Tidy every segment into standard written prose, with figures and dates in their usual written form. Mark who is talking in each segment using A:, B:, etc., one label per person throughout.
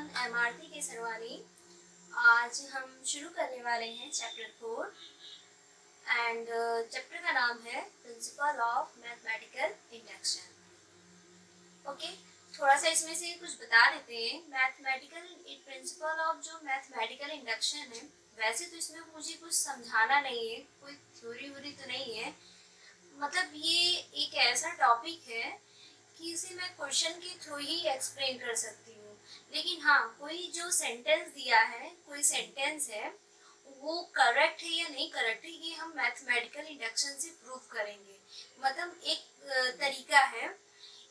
A: Everyone, I am आरती केसरवानी। आज हम शुरू करने वाले हैं चैप्टर 4 एंड चैप्टर का नाम है principle of mathematical induction. Okay, थोड़ा सा इसमें से कुछ बता देते हैं। मैथमेटिकल प्रिंसिपल ऑफ जो मैथमेटिकल इंडक्शन है, वैसे तो इसमें मुझे कुछ समझाना नहीं है, कोई थ्योरी व्योरी तो नहीं है। मतलब ये एक ऐसा टॉपिक है कि इसे मैं क्वेश्चन के थ्रू ही एक्सप्लेन कर सकती हूँ। लेकिन हाँ, कोई जो सेंटेंस दिया है, कोई सेंटेंस है, वो करेक्ट है या नहीं करेक्ट है, ये हम मैथमेटिकल इंडक्शन से प्रूव करेंगे। मतलब एक तरीका है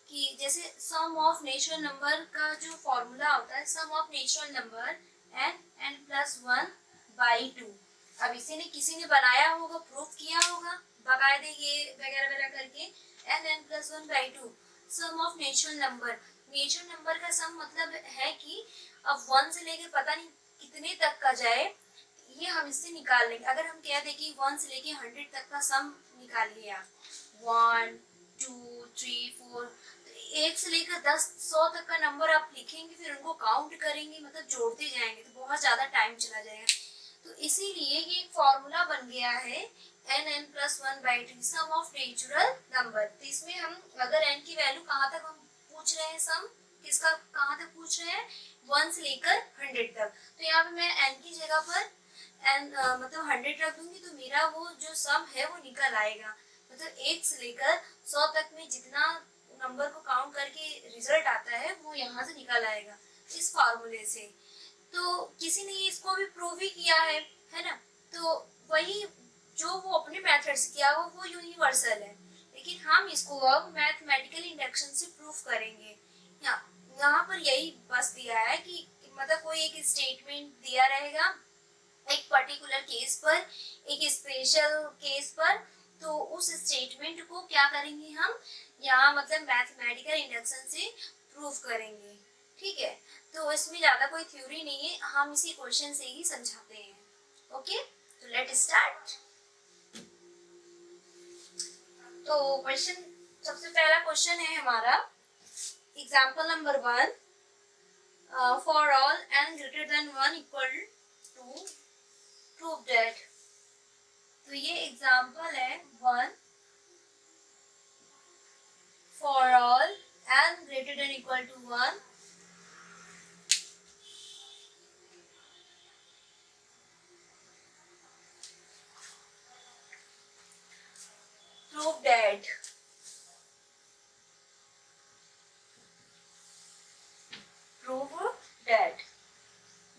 A: कि जैसे सम ऑफ नेचुरल नंबर का जो फॉर्मूला होता है, सम ऑफ नेचुरल नंबर n+1/2। अब इसी ने किसी ने बनाया होगा, प्रूव किया होगा बाकायदे ये वगैरह वगैरह करके। n+1/2 some of natural number का सम मतलब है कि अब 1 से लेकर पता नहीं कितने तक का जाए, ये हम इससे निकाल लेंगे। अगर हम कह दें कि 1 से लेके 100 तक का सम निकालिए आप, 1 2 3 4, तो 1 से लेकर 10 100 तक का नंबर आप लिखेंगे, फिर उनको काउंट करेंगे, मतलब जोड़ते जाएंगे तो बहुत ज़्यादा टाइम चला जाएगा। तो इसीलिए ये एक फॉर्मूला बन गया है n+1/2 some of natural number. तो इसमें हम अगर n की वैल्यू कहाँ तक हम पूछ रहे हैं, सम किसका कहाँ तक पूछ रहे हैं, 1 से लेकर 100 तक। तो यहाँ पे मैं n की जगह पर मतलब 100 रख दूंगी, तो मेरा वो जो सम है वो निकल आएगा। मतलब 1 से लेकर 100 तक में जितना नंबर को काउंट करके रिजल्ट आता है वो यहाँ से निकल आएगा इस फॉर्मूले से। तो किसी ने इसको भी प्रूव ही किया है ना। तो वही जो वो अपने मेथड से किया वो यूनिवर्सल है, लेकिन हम इसको अब मैथमेटिकल इंडक्शन से प्रूव करेंगे। यहाँ पर यही बस दिया है कि मतलब कोई एक स्टेटमेंट दिया रहेगा एक पर्टिकुलर केस पर, एक स्पेशल केस पर, तो उस स्टेटमेंट को क्या करेंगे हम यहाँ मतलब मैथमेटिकल इंडक्शन से प्रूव करेंगे। ठीक है, तो इसमें ज़्यादा कोई थ्योरी नहीं है, हम इसी क्वेश्चन से ही समझाते हैं। ओके, तो लेट स्टार्ट। तो क्वेश्चन, सबसे पहला क्वेश्चन है हमारा example number 1, for all n greater than 1 equal to prove that. तो ये एग्जाम्पल है 1, for all n greater than equal to 1 prove that prove that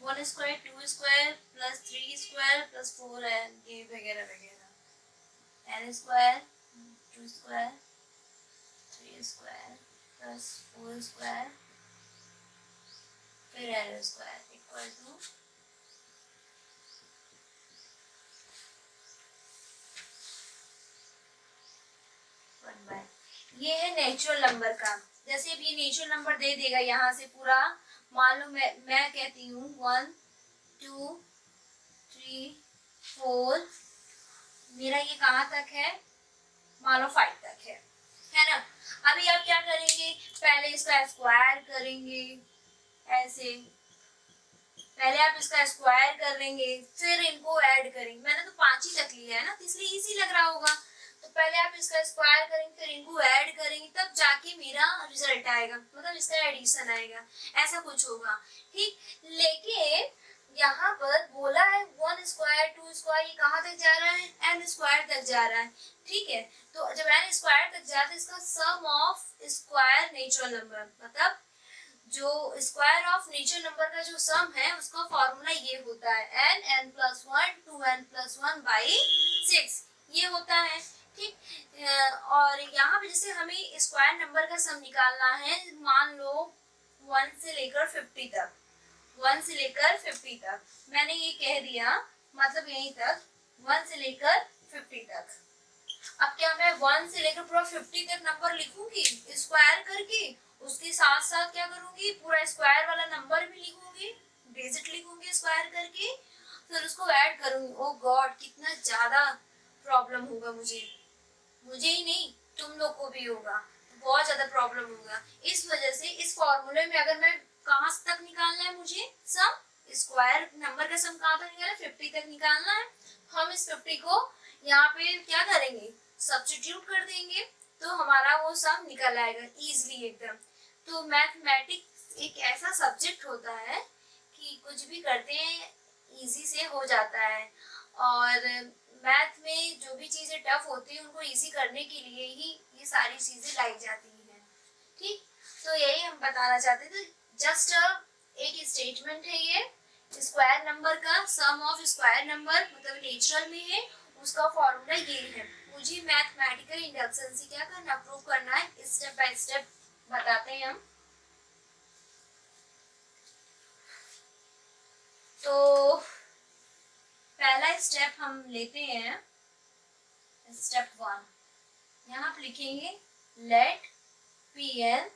A: 1 square 2 square plus 3 square plus 4n ये वगैरह वगैरह, n square 2 square 3 square plus 4 square फिर n square equal to ये है natural number का। जैसे अब ये नेचुरल नंबर दे देगा यहाँ से पूरा, मान लो मैं कहती हूँ 1 2 3 4, मेरा ये कहाँ तक है, मान लो 5 तक है ना। अभी आप क्या करेंगे, पहले इसका स्क्वायर करेंगे, ऐसे पहले आप इसका स्क्वायर कर लेंगे, फिर इनको ऐड करेंगे। मैंने तो 5 ही तक लिया है ना, तो इसलिए इजी लग रहा होगा। तो पहले आप इसका स्क्वायर करेंगे, फिर इनको ऐड करेंगे, तब जाके मेरा रिजल्ट आएगा, मतलब इसका एडिशन आएगा, ऐसा कुछ होगा। ठीक, लेकिन यहाँ पर बोला है 1 स्क्वायर 2 स्क्वायर, ये कहाँ तक जा रहा है, n स्क्वायर तक जा रहा है। ठीक है, तो जब n स्क्वायर तक जाता है, इसका सम ऑफ स्क्वायर नेचुरल नंबर, मतलब जो स्क्वायर ऑफ नेचुरल नंबर का जो सम है उसका फॉर्मूला ये होता है n+1 2n+1/6 ये होता है। ठीक, और यहाँ पे जैसे हमें स्क्वायर नंबर का सम निकालना है, मान लो 1 से लेकर 50 तक, 1 से लेकर 50 तक मैंने ये कह दिया, मतलब यहीं तक 1 से लेकर 50 तक। अब क्या मैं 1 से लेकर पूरा 50 तक नंबर लिखूंगी स्क्वायर करके, उसके साथ साथ क्या करूंगी, पूरा स्क्वायर वाला नंबर भी लिखूंगी, डिजिट लिखूंगी स्क्वायर करके, फिर उसको ऐड करूंगी। ओ गॉड, कितना ज्यादा प्रॉब्लम होगा मुझे ही नहीं, तुम लोग को भी होगा, बहुत ज्यादा प्रॉब्लम होगा। इस वजह से इस फॉर्मूले में अगर मैं कहाँ तक निकालना है मुझे सम, स्क्वायर नंबर का सम कहाँ तक निकालना है, 50 तक निकालना है। हम इस 50 को यहाँ पे क्या करेंगे, सब्स्टिट्यूट कर देंगे, तो हमारा वो सम निकल आएगा इजीली एकदम। तो मैथमेटिक्स एक ऐसा सब्जेक्ट होता है कि कुछ भी करते हैं इजी से हो जाता है, और मैथ में जो भी चीज़ें टफ होती हैं उनको इजी करने के लिए ही ये सारी चीज़ें लाई जाती हैं। ठीक, तो यही हम बताना चाहते थे। जस्ट एक स्टेटमेंट है ये, स्क्वायर नंबर का सम ऑफ स्क्वायर नंबर मतलब नेचुरल में है, उसका फॉर्मूला ये है। मुझे मैथमेटिकल इंडक्शन से क्या करना, प्रूव करना है, स्टेप बाय स्टेप बताते हैं हम। तो पहला स्टेप हम लेते हैं, स्टेप 1। यहाँ आप लिखेंगे late Pn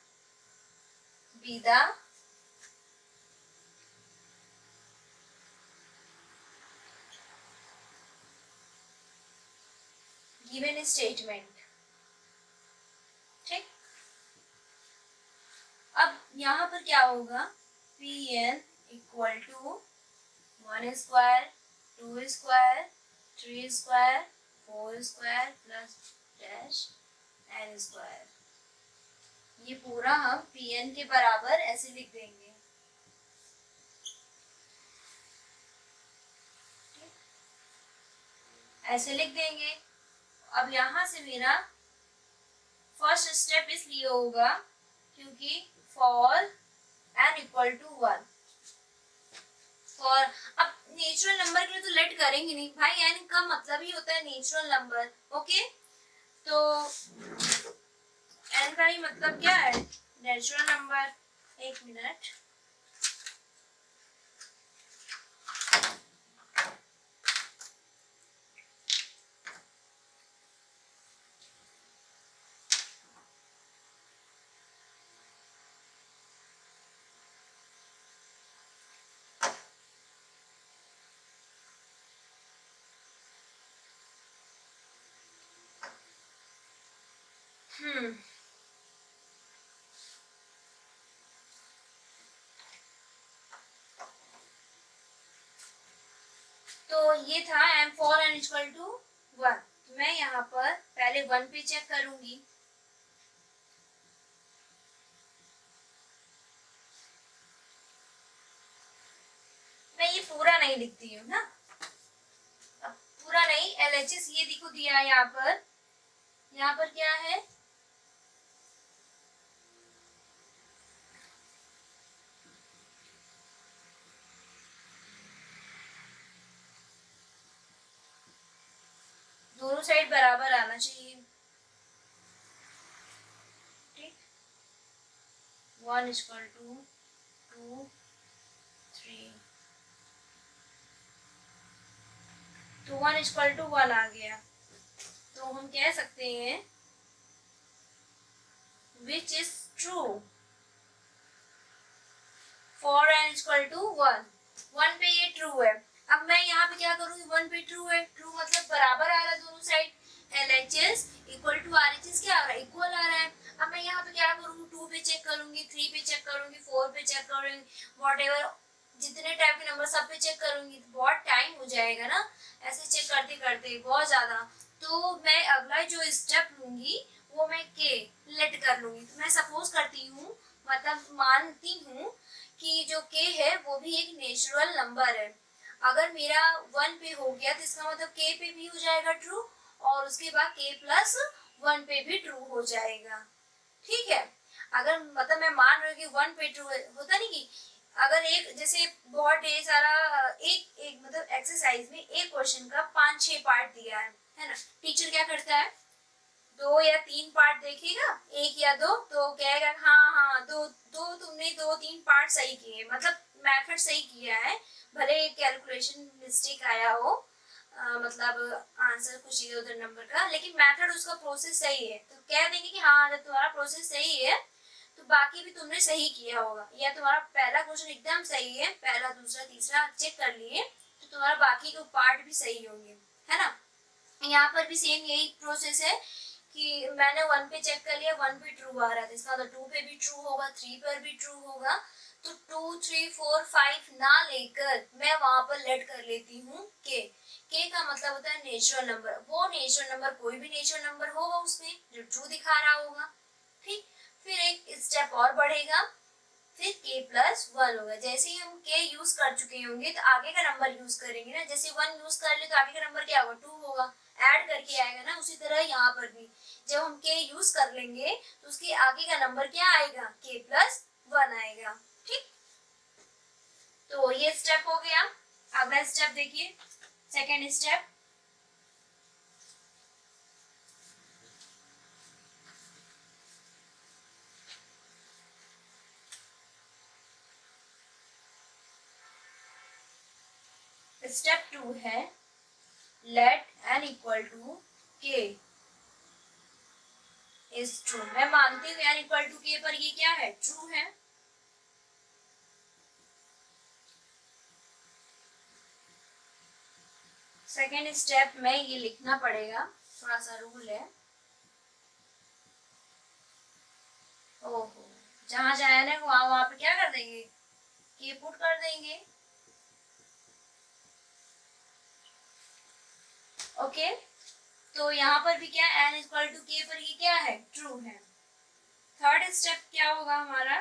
A: be the given statement। ठीक, अब यहाँ पर क्या होगा, Pn equal to 1 square 2 square 3 square 4 square plus dash n square. ये पूरा हम Pn के बराबर ऐसे लिख देंगे। ऐसे लिख देंगे। अब यहाँ से मेरा फर्स्ट स्टेप इसलिए होगा क्योंकि for n equal to 1, for, अब नेचुरल नंबर के लिए तो लेट करेंगे नहीं भाई, n का मतलब ही होता है नेचुरल नंबर। ओके, तो n का ही मतलब क्या है, नेचुरल नंबर। एक मिनट, तो ये था m for n equal to 1। मैं यहाँ पर पहले 1 पे चेक करूंगी। मैं ये पूरा नहीं लिखती हूँ ना, अब पूरा नहीं, LHS ये देखो दिया है यहाँ पर। यहाँ पर क्या है, दोनों साइड बराबर आना चाहिए। ठीक, 1 इक्वल टू 2 3, तो 1 इक्वल टू 1 आ गया। तो हम कह सकते हैं which is true for n equal to 1। 1 पे ये ट्रू है। अब मैं यहाँ पे क्या करूँगी, 1 पे ट्रू है, ट्रू मतलब बराबर आ रहा है दोनों side. LHS equal to RHS क्या आ रहा है, इक्वल आ रहा है। अब मैं यहाँ पे क्या करूँगी, 2 पे चेक करूँगी, 3 पे चेक करूँगी, 4 पे चेक करूँगी, व्हाटएवर जितने टाइप के नंबर सब पे चेक करूँगी, तो बहुत टाइम हो जाएगा ना ऐसे चेक करते करते, बहुत ज़्यादा। तो मैं अगला जो स्टेप लूँगी वो मैं के लेट कर लूँगी। तो मैं सपोज करती हूँ, मतलब मानती हूँ कि जो k है वो भी एक नेचुरल नंबर है। अगर मेरा 1 पे हो गया तो इसका मतलब k पे भी हो जाएगा ट्रू, और उसके बाद k प्लस 1 पे भी ट्रू हो जाएगा। ठीक है, अगर मतलब मैं मान रही हूँ कि 1 पे ट्रू होता नहीं कि अगर एक जैसे बहुत ढेर सारा एक एक मतलब एक्सरसाइज में एक क्वेश्चन का 5-6 पार्ट दिया है ना, टीचर क्या करता है 2 या 3 पार्ट देखेगा, 1 या 2, तो कहेगा हाँ हाँ दो दो तुमने 2-3 पार्ट सही किए, मतलब मेथड सही किया है, भले कैलकुलेशन मिस्टेक आया हो, मतलब आंसर कुछ इधर उधर नंबर का, लेकिन मेथड उसका प्रोसेस सही है, तो कह देंगे कि हाँ जब तुम्हारा प्रोसेस सही है तो बाकी भी तुमने सही किया होगा, या तुम्हारा पहला क्वेश्चन एकदम सही है, पहला दूसरा तीसरा चेक कर लिए तो तुम्हारा बाकी के पार्ट भी सही होंगे, है ना। यहाँ पर भी सेम यही प्रोसेस है कि मैंने 1 पे चेक कर लिया, 1 पे ट्रू आ रहा था, इसका मतलब 2 पे भी ट्रू होगा, 3 पर भी ट्रू होगा, तो 2 3 4 5 ना लेकर मैं वहां पर लेट कर लेती हूँ के का मतलब होता है नेचुरल नंबर। वो नेचुरल नंबर कोई भी नेचुरल नंबर होगा उसमें जो ट्रू दिखा रहा होगा। ठीक, फिर एक स्टेप और बढ़ेगा, फिर k प्लस वन होगा। जैसे ही हम k यूज कर चुके होंगे तो आगे का नंबर यूज करेंगे ना। जैसे 1 यूज कर ले तो आगे का नंबर क्या होगा, 2 होगा, ऐड करके आएगा ना। उसी तरह यहाँ पर भी जब हम k यूज कर लेंगे तो उसके आगे का नंबर क्या आएगा, k प्लस वन आएगा। ठीक, तो ये स्टेप हो गया। अगला स्टेप देखिए, सेकेंड स्टेप। स्टेप 2 है let n equal to k is true. मैं मानती हूँ n इक्वल टू k पर ये क्या है, ट्रू है। सेकेंड स्टेप में ये लिखना पड़ेगा, थोड़ा सा रूल है। ओहो, जहां जाए ना वहां पे क्या कर देंगे, के पुट कर देंगे। ओके, तो यहाँ पर भी क्या n इक्वल टू के पर ये क्या है, ट्रू है। थर्ड स्टेप क्या होगा हमारा,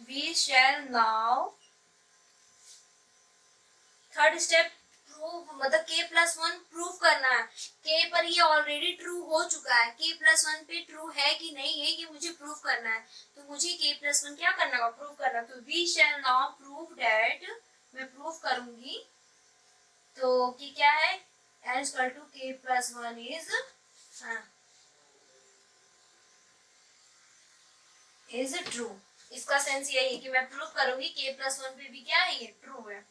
A: we shall now. Third step prove, मतलब k प्लस वन प्रूव करना है। k पर ये ऑलरेडी ट्रू हो चुका है, k प्लस वन पे ट्रू है कि नहीं है ये मुझे प्रूव करना है। तो मुझे k प्लस वन क्या करना होगा, प्रूव करना। तो we shall now prove that, मैं प्रूव करूंगी तो कि क्या है, n equal to k plus one is true. इसका सेंस यही है कि मैं प्रूव करूंगी k प्लस वन पे भी क्या है, ये ट्रू है।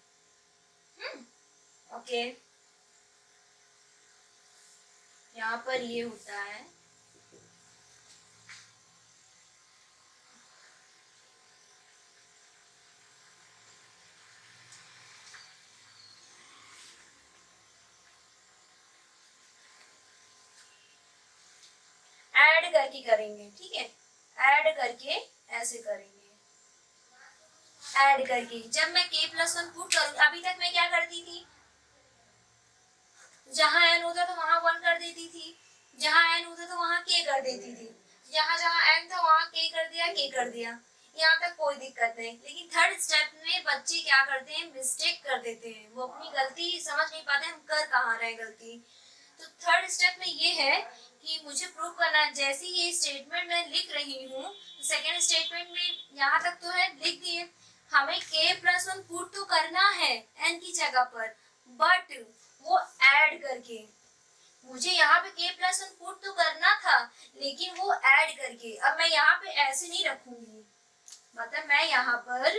A: ओके, यहाँ पर ये होता है ऐड करके करेंगे। ठीक है, ऐड करके ऐसे करेंगे, ऐड करके। जब मैं k प्लस वन पुट करूंगी, अभी तक मैं क्या करती थी, जहां n होता तो वहां वन कर देती थी, जहां n होता तो वहां k कर देती थी, जहां जहां n था वहां k कर दिया, यहाँ तक कोई दिक्कत नहीं। लेकिन थर्ड स्टेप में बच्चे क्या करते हैं, मिस्टेक कर देते हैं, वो अपनी गलती समझ नहीं पाते हम कर कहाँ रहे गलती। तो थर्ड स्टेप में ये है कि मुझे प्रूव करना है। जैसे ये स्टेटमेंट मैं लिख रही हूँ, तो सेकेंड स्टेटमेंट में यहाँ तक तो है लिख दिए, हमें k प्लस वन पुट तो करना है n की जगह पर, बट वो ऐड करके। मुझे यहाँ पे k प्लस वन पुट तो करना था लेकिन वो ऐड करके। अब मैं यहाँ पे ऐसे नहीं रखूंगी, मतलब मैं यहाँ पर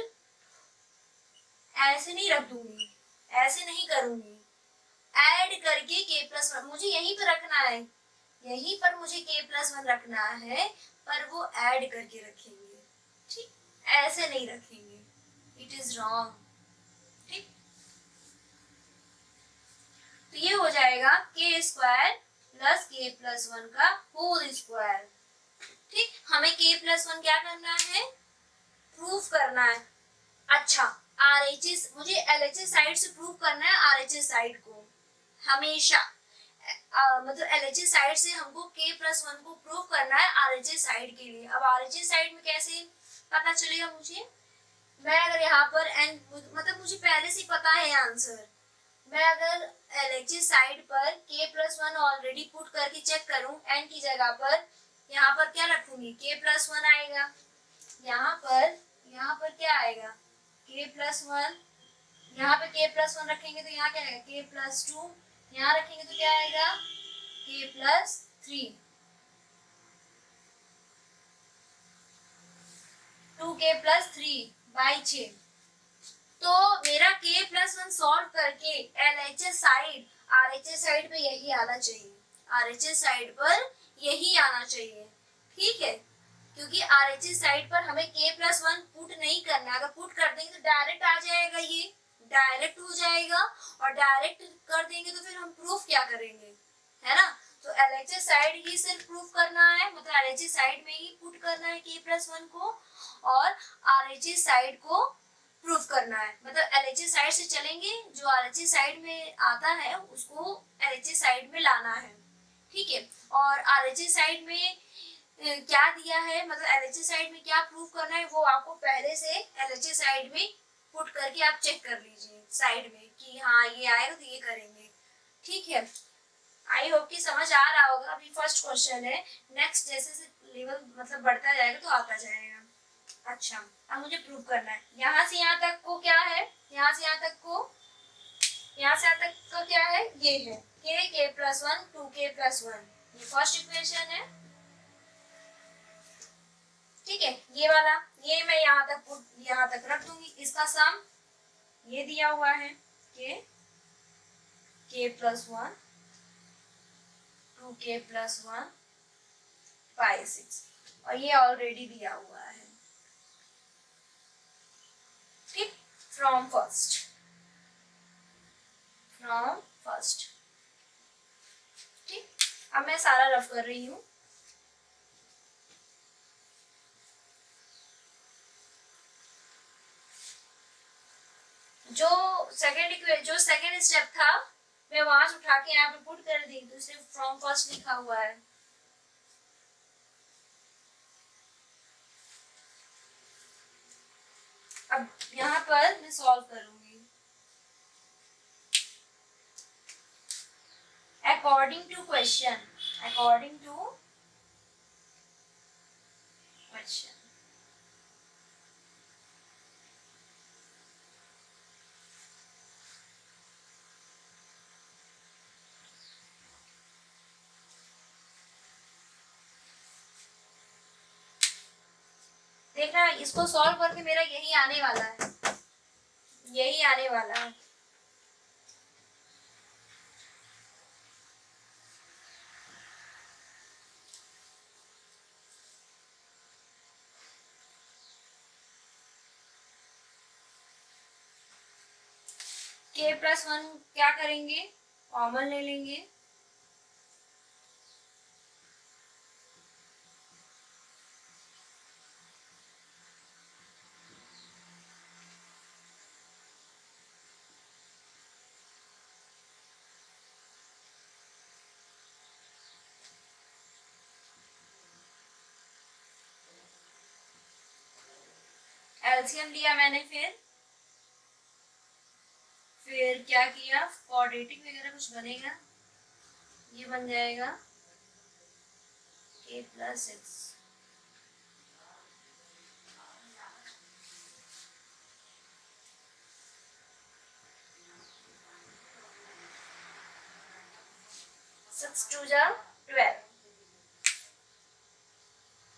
A: ऐसे नहीं रख दूंगी, ऐसे नहीं करूंगी, ऐड करके k प्लस वन मुझे यहीं पर रखना है, यहीं पर मुझे k प्लस वन रखना है, पर वो ऐड करके रखेंगे। ठीक, ऐसे नहीं रखेंगे, इट इज रॉन्ग। ठीक, तो ये हो जाएगा k square plus k plus one का होल स्क्वायर। ठीक, हमें k प्लस वन क्या करना है, प्रूफ करना है। अच्छा, RHS मुझे LHS साइड से प्रूव करना है, RHS साइड को हमेशा मतलब LHS साइड से हमको k प्लस वन को प्रूव करना है RHS साइड के लिए। अब RHS साइड में कैसे पता चलेगा मुझे, मैं अगर यहाँ पर n मतलब मुझे पहले से पता है आंसर, मैं अगर LHS साइड पर k plus one already put करके चेक करूं n की जगह पर, यहाँ पर क्या रखूंगी, k प्लस वन आएगा, यहाँ पर क्या आएगा, k प्लस वन, यहाँ पे k प्लस वन रखेंगे तो यहाँ क्या आएगा, k प्लस टू, यहाँ रखेंगे तो क्या आएगा, k plus three, 2k plus three by 6। तो मेरा k प्लस वन सॉल्व करके LHS साइड RHS साइड पे यही आना चाहिए, RHS साइड पर यही आना चाहिए। ठीक है, क्योंकि RHS साइड पर हमें k प्लस वन पुट नहीं करना, अगर पुट कर देंगे तो डायरेक्ट आ जाएगा, ये डायरेक्ट हो जाएगा, और डायरेक्ट कर देंगे तो फिर हम प्रूफ क्या करेंगे, है ना। तो LHS साइड ही सिर्फ प्रूफ करना है, मतलब LHS साइड में ही पुट करना है k+1 को, और RHS साइड को प्रूफ करना है। मतलब LHS साइड से चलेंगे, जो RHS साइड में आता है उसको LHS साइड में लाना है, ठीक है। और RHS साइड में क्या दिया है, मतलब LHS साइड में क्या प्रूफ करना है, वो आपको पहले से LHS साइड में पुट करके आप चेक कर लीजिए साइड में कि हाँ ये आएगा तो ये करेंगे, ठीक है। आई होप कि समझ आ रहा होगा। अभी फर्स्ट क्वेश्चन है, नेक्स्ट जैसे जैसे लेवल मतलब बढ़ता जाएगा तो आता जाएगा। अच्छा, अब मुझे प्रूव करना है, यहाँ से यहाँ तक को क्या है, यहाँ से यहाँ तक को, यहाँ से यहाँ तक का क्या है, ये है k+1 2k+1, ये फर्स्ट इक्वेशन है, ठीक है। ये वाला, ये मैं यहाँ तक रख दूंगी, इसका सम ये दिया हुआ है k+1 2k+1 बाई 6, और ये ऑलरेडी दिया हुआ है, ठीक। फ्रॉम फर्स्ट, ठीक। अब मैं सारा रफ कर रही हूँ। जो सेकंड स्टेप था मैं वहां से उठा के यहाँ पे पुट कर दी, तो सिर्फ फ्रॉम फर्स्ट लिखा हुआ है। अब यहाँ पर मैं सॉल्व करूंगी अकॉर्डिंग टू क्वेश्चन। देखना, इसको सॉल्व करके मेरा यही आने वाला है, यही आने वाला है। k+1 क्या करेंगे, कॉमन ले लेंगे, एलसीएम लिया मैंने, फिर क्या किया, क्वाड्रेटिक वगैरह कुछ बनेगा, ये बन जाएगा k+6, सिक्स टू जा 12,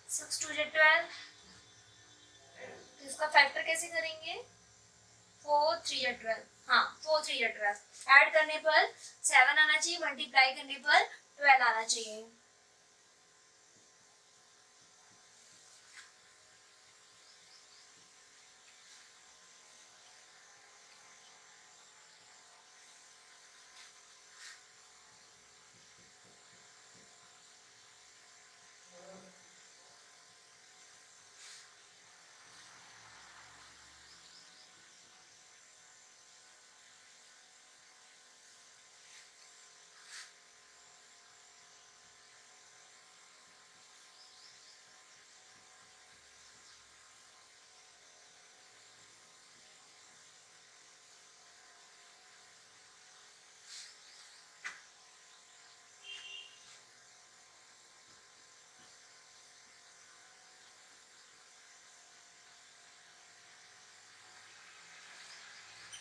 A: 6 2 जा 12, तो इसका फैक्टर कैसे करेंगे, 4 3 जा 12, हाँ 4 3 जा 12, ऐड करने पर 7 आना चाहिए, मल्टीप्लाई करने पर 12 आना चाहिए।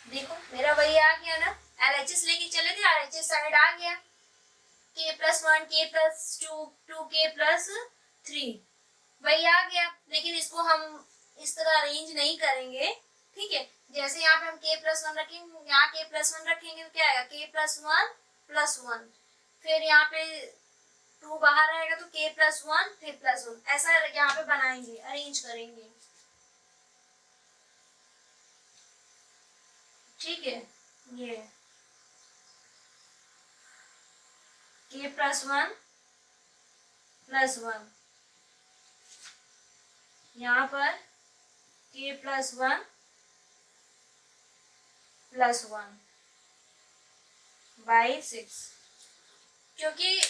A: देखो मेरा वही आ गया ना, एलएचएस लेके चले थे, आरएचएस साइड आ गया, k+1 k+2 2k+3 वही आ गया। लेकिन इसको हम इस तरह अरेंज नहीं करेंगे, ठीक है। जैसे यहाँ पे हम k+1 रखेंगे, यहाँ k+1 रखेंगे तो क्या आएगा, k+1+1, फिर यहाँ पे 2 बाहर आएगा तो k+1 फिर +1, ऐसा यहाँ पे बनाएंगे, अरेंज करेंगे, ठीक है। ये k plus one plus one, यहाँ पर k plus one plus one by six, क्योंकि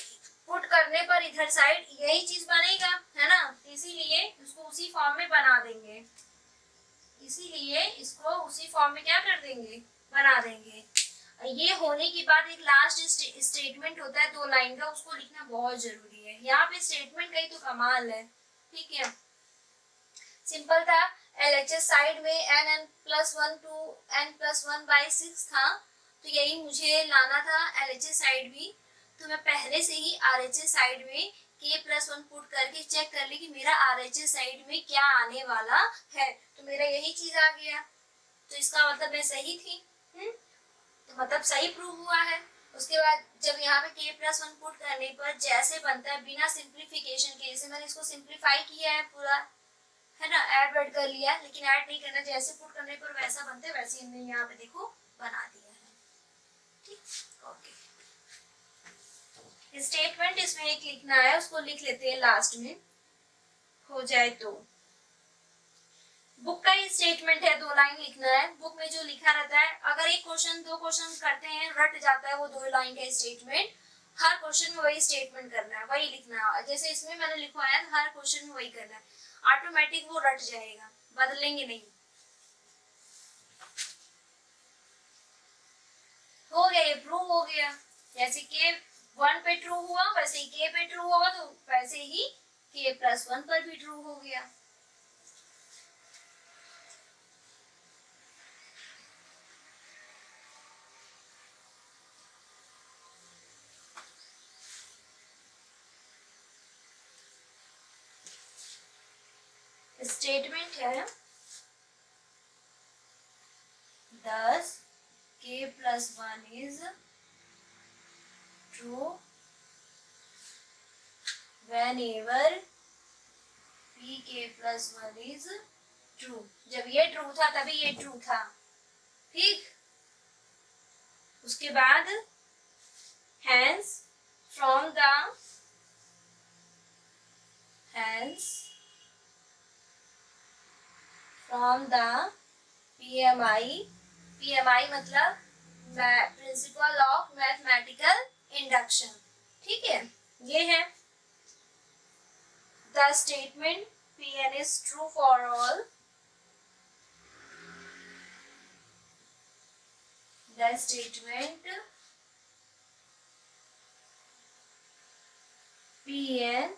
A: पुट करने पर इधर साइड यही चीज बनेगा, है ना, इसीलिए उसको उसी फॉर्म में बना देंगे, इसीलिए इसको उसी फॉर्म में क्या कर देंगे, बना देंगे। ये होने के बाद एक लास्ट स्टेटमेंट होता है 2 लाइन का, उसको लिखना बहुत जरूरी है। यहाँ पे स्टेटमेंट का ही तो कमाल है, ठीक है, सिंपल था। LHS साइड में n plus one two n plus one by six था, तो यही मुझे लाना था LHS साइड भी, तो मैं पहले से ही RHS साइड में k प्लस वन पुट करके चेक कर ली कि मेरा RHS साइड में क्या आने वाला है, तो मेरा यही चीज आ गया, तो इसका मतलब मैं सही थी, तो मतलब सही प्रूव हुआ है। उसके बाद जब यहाँ पे k प्लस वन पुट करने पर जैसे बनता है बिना सिंप्लीफिकेशन के, जैसे मैंने इसको सिंप्लीफाई किया है पूरा, है ना, ऐड कर लिया, लेकिन ऐड नहीं करना, जैसे पुट करने पर वैसा बनता है वैसे हमने यहाँ पे देखो बना दिया है, ठीक, ओके। स्टेटमेंट इसमें एक लिखना है, उसको लिख लेते हैं लास्ट में, हो जाए तो। बुक का ही स्टेटमेंट है, 2 लाइन लिखना है, बुक में जो लिखा रहता है, अगर एक क्वेश्चन 2 क्वेश्चन करते हैं रट जाता है वो 2 लाइन का स्टेटमेंट, हर क्वेश्चन में वही स्टेटमेंट करना है, वही लिखना है, जैसे इसमें मैंने लिखवाया हर क्वेश्चन में वही करना है, ऑटोमेटिक वो रट जाएगा, बदलेंगे नहीं। हो गया, ये प्रूव हो गया, जैसे के 1 पे ट्रू हुआ वैसे ही के पे ट्रू होगा, तो वैसे ही के प्लस वन पर भी ट्रू हो गया। स्टेटमेंट है 10 k plus one is true whenever pk plus one is true, जब ये ट्रू था तभी ये ट्रू था, ठीक। उसके बाद hence from the PMI मतलब प्रिंसिपल ऑफ मैथमेटिकल इंडक्शन, ठीक है, ये है the statement Pn is true for all, the statement Pn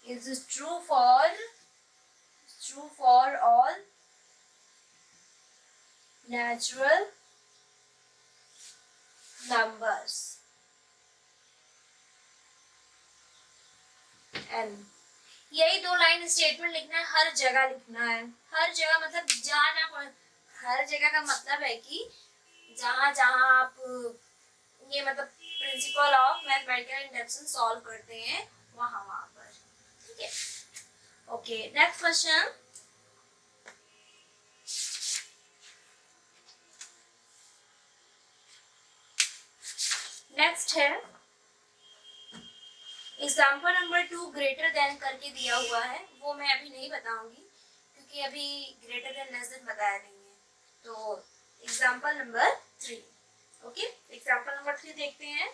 A: is true for all natural numbers n। यही 2 लाइन स्टेटमेंट लिखना है, हर जगह लिखना है, हर जगह मतलब जहाँ जहाँ, हर जगह का मतलब है कि जहाँ जहाँ आप ये मतलब principle of mathematical induction solve करते हैं वहाँ वहाँ पर, ठीक है, ओके। नेक्स्ट क्वेश्चन, नेक्स्ट है एग्जाम्पल नंबर 2 ग्रेटर देन करके दिया हुआ है, वो मैं अभी नहीं बताऊंगी क्योंकि अभी ग्रेटर देन लेस देन बताया नहीं है, तो example number 3, okay, example number 3 देखते हैं।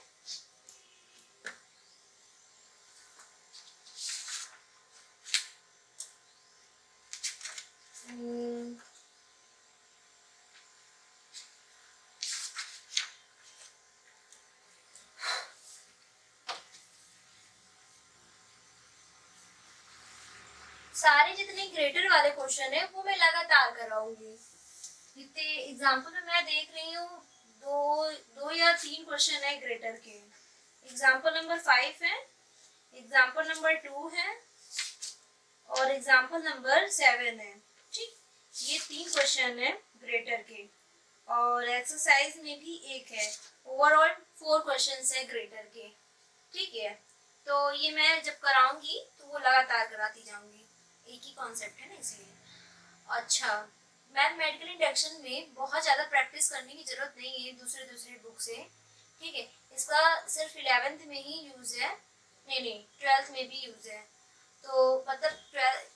A: सारे जितने ग्रेटर वाले क्वेश्चन है वो मैं लगातार कराऊंगी, जितने एग्जाम्पल में मैं देख रही हूँ 2 या 3 क्वेश्चन है ग्रेटर के, एग्जाम्पल नंबर 5 है, एग्जाम्पल नंबर 2 है और एग्जाम्पल नंबर 7 है, ठीक, ये 3 क्वेश्चन है ग्रेटर के, और एक्सरसाइज में भी एक है, ओवरऑल 4 क्वेश्चन है ग्रेटर के, ठीक है, तो ये मैं जब कराऊंगी तो वो लगातार कराती जाऊंगी, एक ही कॉन्सेप्ट है ना इसलिए। अच्छा, मैथमेटिकल इंडक्शन में बहुत ज़्यादा प्रैक्टिस करने की जरूरत नहीं है दूसरे बुक से, ठीक है, इसका सिर्फ 11th में ही यूज है, नहीं नहीं 12th में भी यूज है। तो मतलब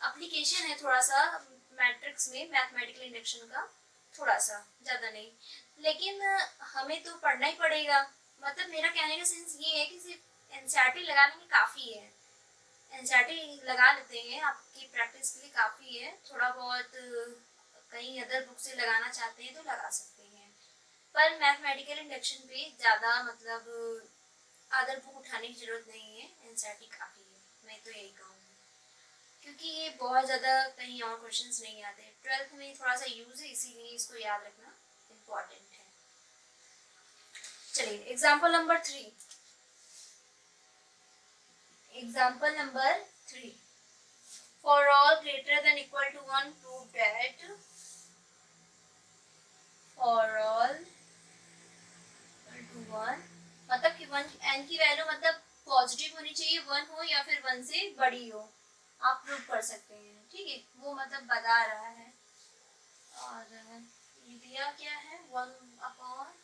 A: एप्लीकेशन है थोड़ा सा मैट्रिक्स में, मैथमेटिकल इंडक्शन का, थोड़ा सा, ज़्यादा नहीं, लेकिन हमें तो पढ़ना ही पड़ेगा। मतलब मेरा कहने का सेंस ये है कि सिर्फ एनसीईआरटी लगाने में काफ़ी है, एनसीईआरटी लगा लेते हैं, आपकी प्रैक्टिस के लिए काफ़ी है। थोड़ा बहुत कहीं अदर बुक से लगाना चाहते हैं तो लगा सकते हैं, पर मैथमेटिकल इंडक्शन पे ज़्यादा मतलब अदर बुक उठाने की ज़रूरत नहीं है, एनसीईआरटी काफ़ी है, मैं तो यही कहूँगी, क्योंकि ये बहुत ज़्यादा कहीं और क्वेश्चंस नहीं आते। 12th में थोड़ा सा यूज़ है, इसीलिए इसको याद रखना इम्पॉर्टेंट है। चलिए example number 3, example number 3, for all greater than equal to 1 prove that for all equal to 1, मतलब कि 1 n की वैल्यू मतलब पॉजिटिव होनी चाहिए, 1 हो या फिर 1 से बड़ी हो, आप प्रूव कर सकते हैं। ठीक है, वो मतलब बता रहा है, और ये दिया क्या है 1 अपॉन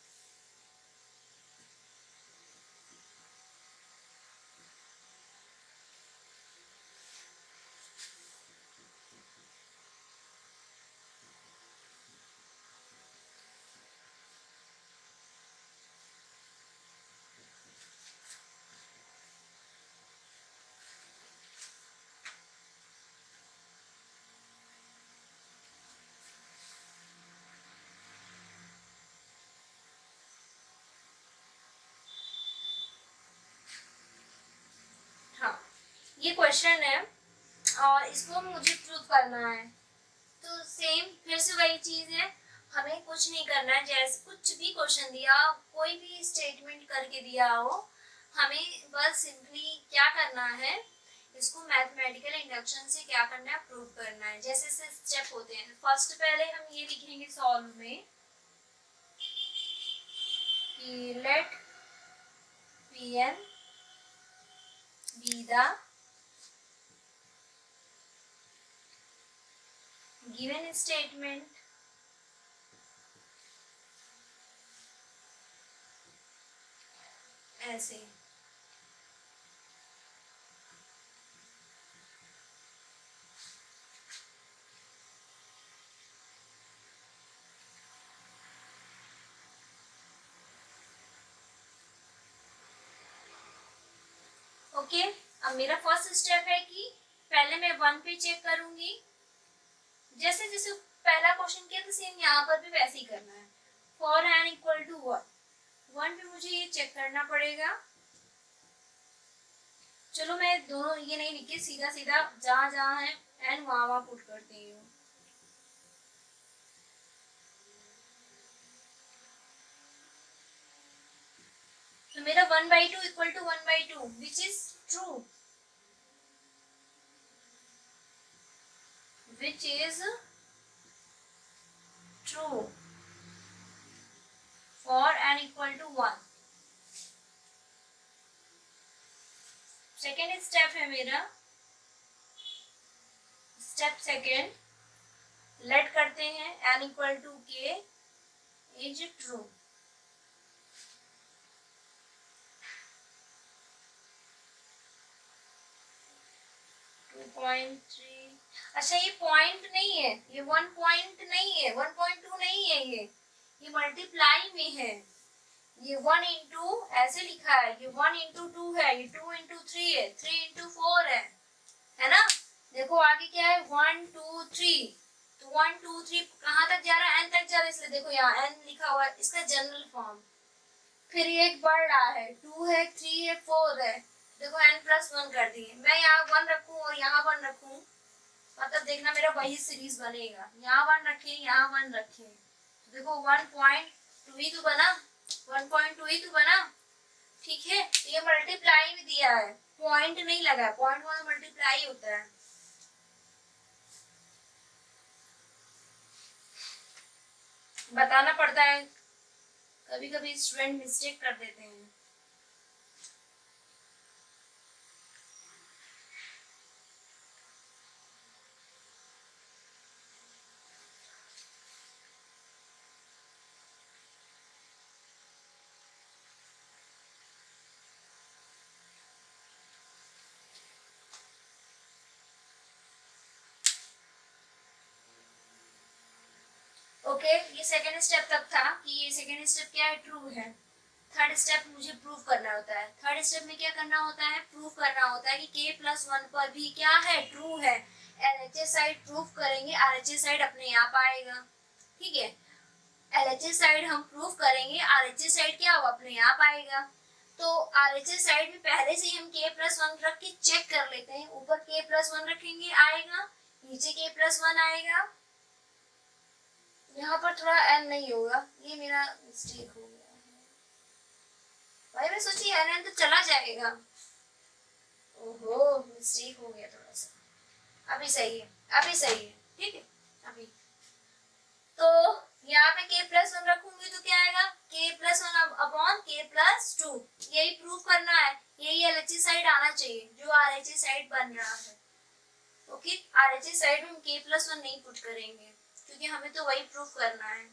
A: हाँ, ये क्वेश्चन है और इसको मुझे प्रूव करना है। तो सेम फिर से वही चीज़ है, हमें कुछ नहीं करना है, जैसे कुछ भी क्वेश्चन दिया, कोई भी स्टेटमेंट करके दिया हो, हमें बस सिंपली क्या करना है, इसको मैथमेटिकल इंडक्शन से क्या करना है, प्रूव करना है। जैसे से स्टेप होते हैं, फर्स्ट पहले हम ये लिखेंगे सॉल्व में कि let P N be the given statement ऐसे। ओके, अब मेरा फर्स्ट स्टेप है कि पहले मैं 1 पे चेक करूंगी, जैसे जैसे पहला क्वेश्चन किया था सेम यहाँ पर भी वैसे ही करना है। फॉर एन इक्वल टू 1 पे मुझे ये चेक करना पड़ेगा। चलो मैं दोनों ये नहीं लिखे, सीधा सीधा जहाँ जहाँ है एन वहाँ वहाँ पुट करती हूँ। तो मेरा 1/2 equal to 1/2 which is true, which is true for n equal to 1। Second step है मेरा, स्टेप सेकेंड, लेट करते हैं n equal to K is true. 2.3, अच्छा ये पॉइंट नहीं है, ये 1 पॉइंट नहीं है, 1.2 नहीं है, ये मल्टीप्लाई में है, ये 1 इंटू ऐसे लिखा है, ये 1 इंटू 2 है, ये 2 इंटू 3 है, 3 इंटू 4 है ना। देखो आगे क्या है 1 2 3, तो 1 2 3 कहाँ तक जा रहा है, n तक जा रहा है, इसलिए देखो यहाँ n लिखा हुआ है, इसका जनरल फॉर्म। फिर ये एक बढ़ रहा है, 2 है 3 है 4 है, देखो n+1 कर दिए, मैं यहाँ 1 रखूँ और यहाँ 1 रखूँ, मतलब देखना मेरा वही सीरीज बनेगा, यहाँ 1 रखे यहाँ 1 रखे, तो देखो 1.2 ही तो बना, 1.2 ही तो बना। ठीक है, तो ये मल्टीप्लाई भी दिया है, पॉइंट नहीं लगा, पॉइंट वाला मल्टीप्लाई होता है। बताना पड़ता है, कभी कभी स्टूडेंट मिस्टेक कर देते हैं। ओके, ये सेकेंड स्टेप तक था कि ये सेकेंड स्टेप क्या है, ट्रू है। थर्ड स्टेप मुझे प्रूव करना होता है। थर्ड स्टेप में क्या करना होता है, प्रूव करना होता है कि k+1 पर भी क्या है, ट्रू है। LHS साइड प्रूव करेंगे, RHS साइड अपने आप आएगा। ठीक है, LHS साइड हम प्रूव करेंगे, RHS साइड क्या हो, अपने आप आएगा। तो RHS साइड में पहले से ही हम k+1 रख के चेक कर लेते हैं। ऊपर k+1 रखेंगे आएगा, नीचे k+1 आएगा। यहाँ पर थोड़ा n नहीं होगा, ये मेरा मिस्टेक हो गया है भाई। मैं सोची n तो चला जाएगा, ओहो मिस्टेक हो गया थोड़ा सा। अभी सही है, अभी सही है, ठीक है। अभी तो यहाँ पे k+1 रखूंगी तो क्या आएगा, k+1 अपॉन k+2। यही प्रूव करना है, यही LHS साइड आना चाहिए जो RHS साइड बन रहा है। ओके, RHS साइड में k+1 नहीं पुट करेंगे क्योंकि हमें तो वही प्रूव करना है।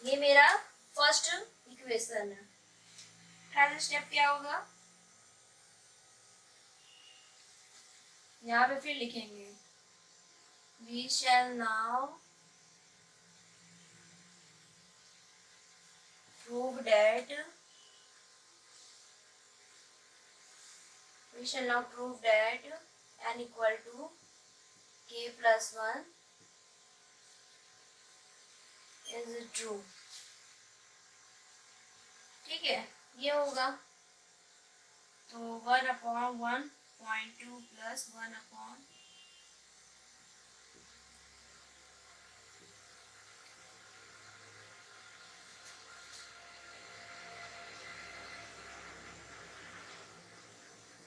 A: ये मेरा फर्स्ट इक्वेशन है। थर्ड स्टेप क्या होगा, यहाँ पे फिर लिखेंगे we shall now prove that n equal to k+1 is true। ठीक है, ये होगा तो 1/1.2 प्लस 1/,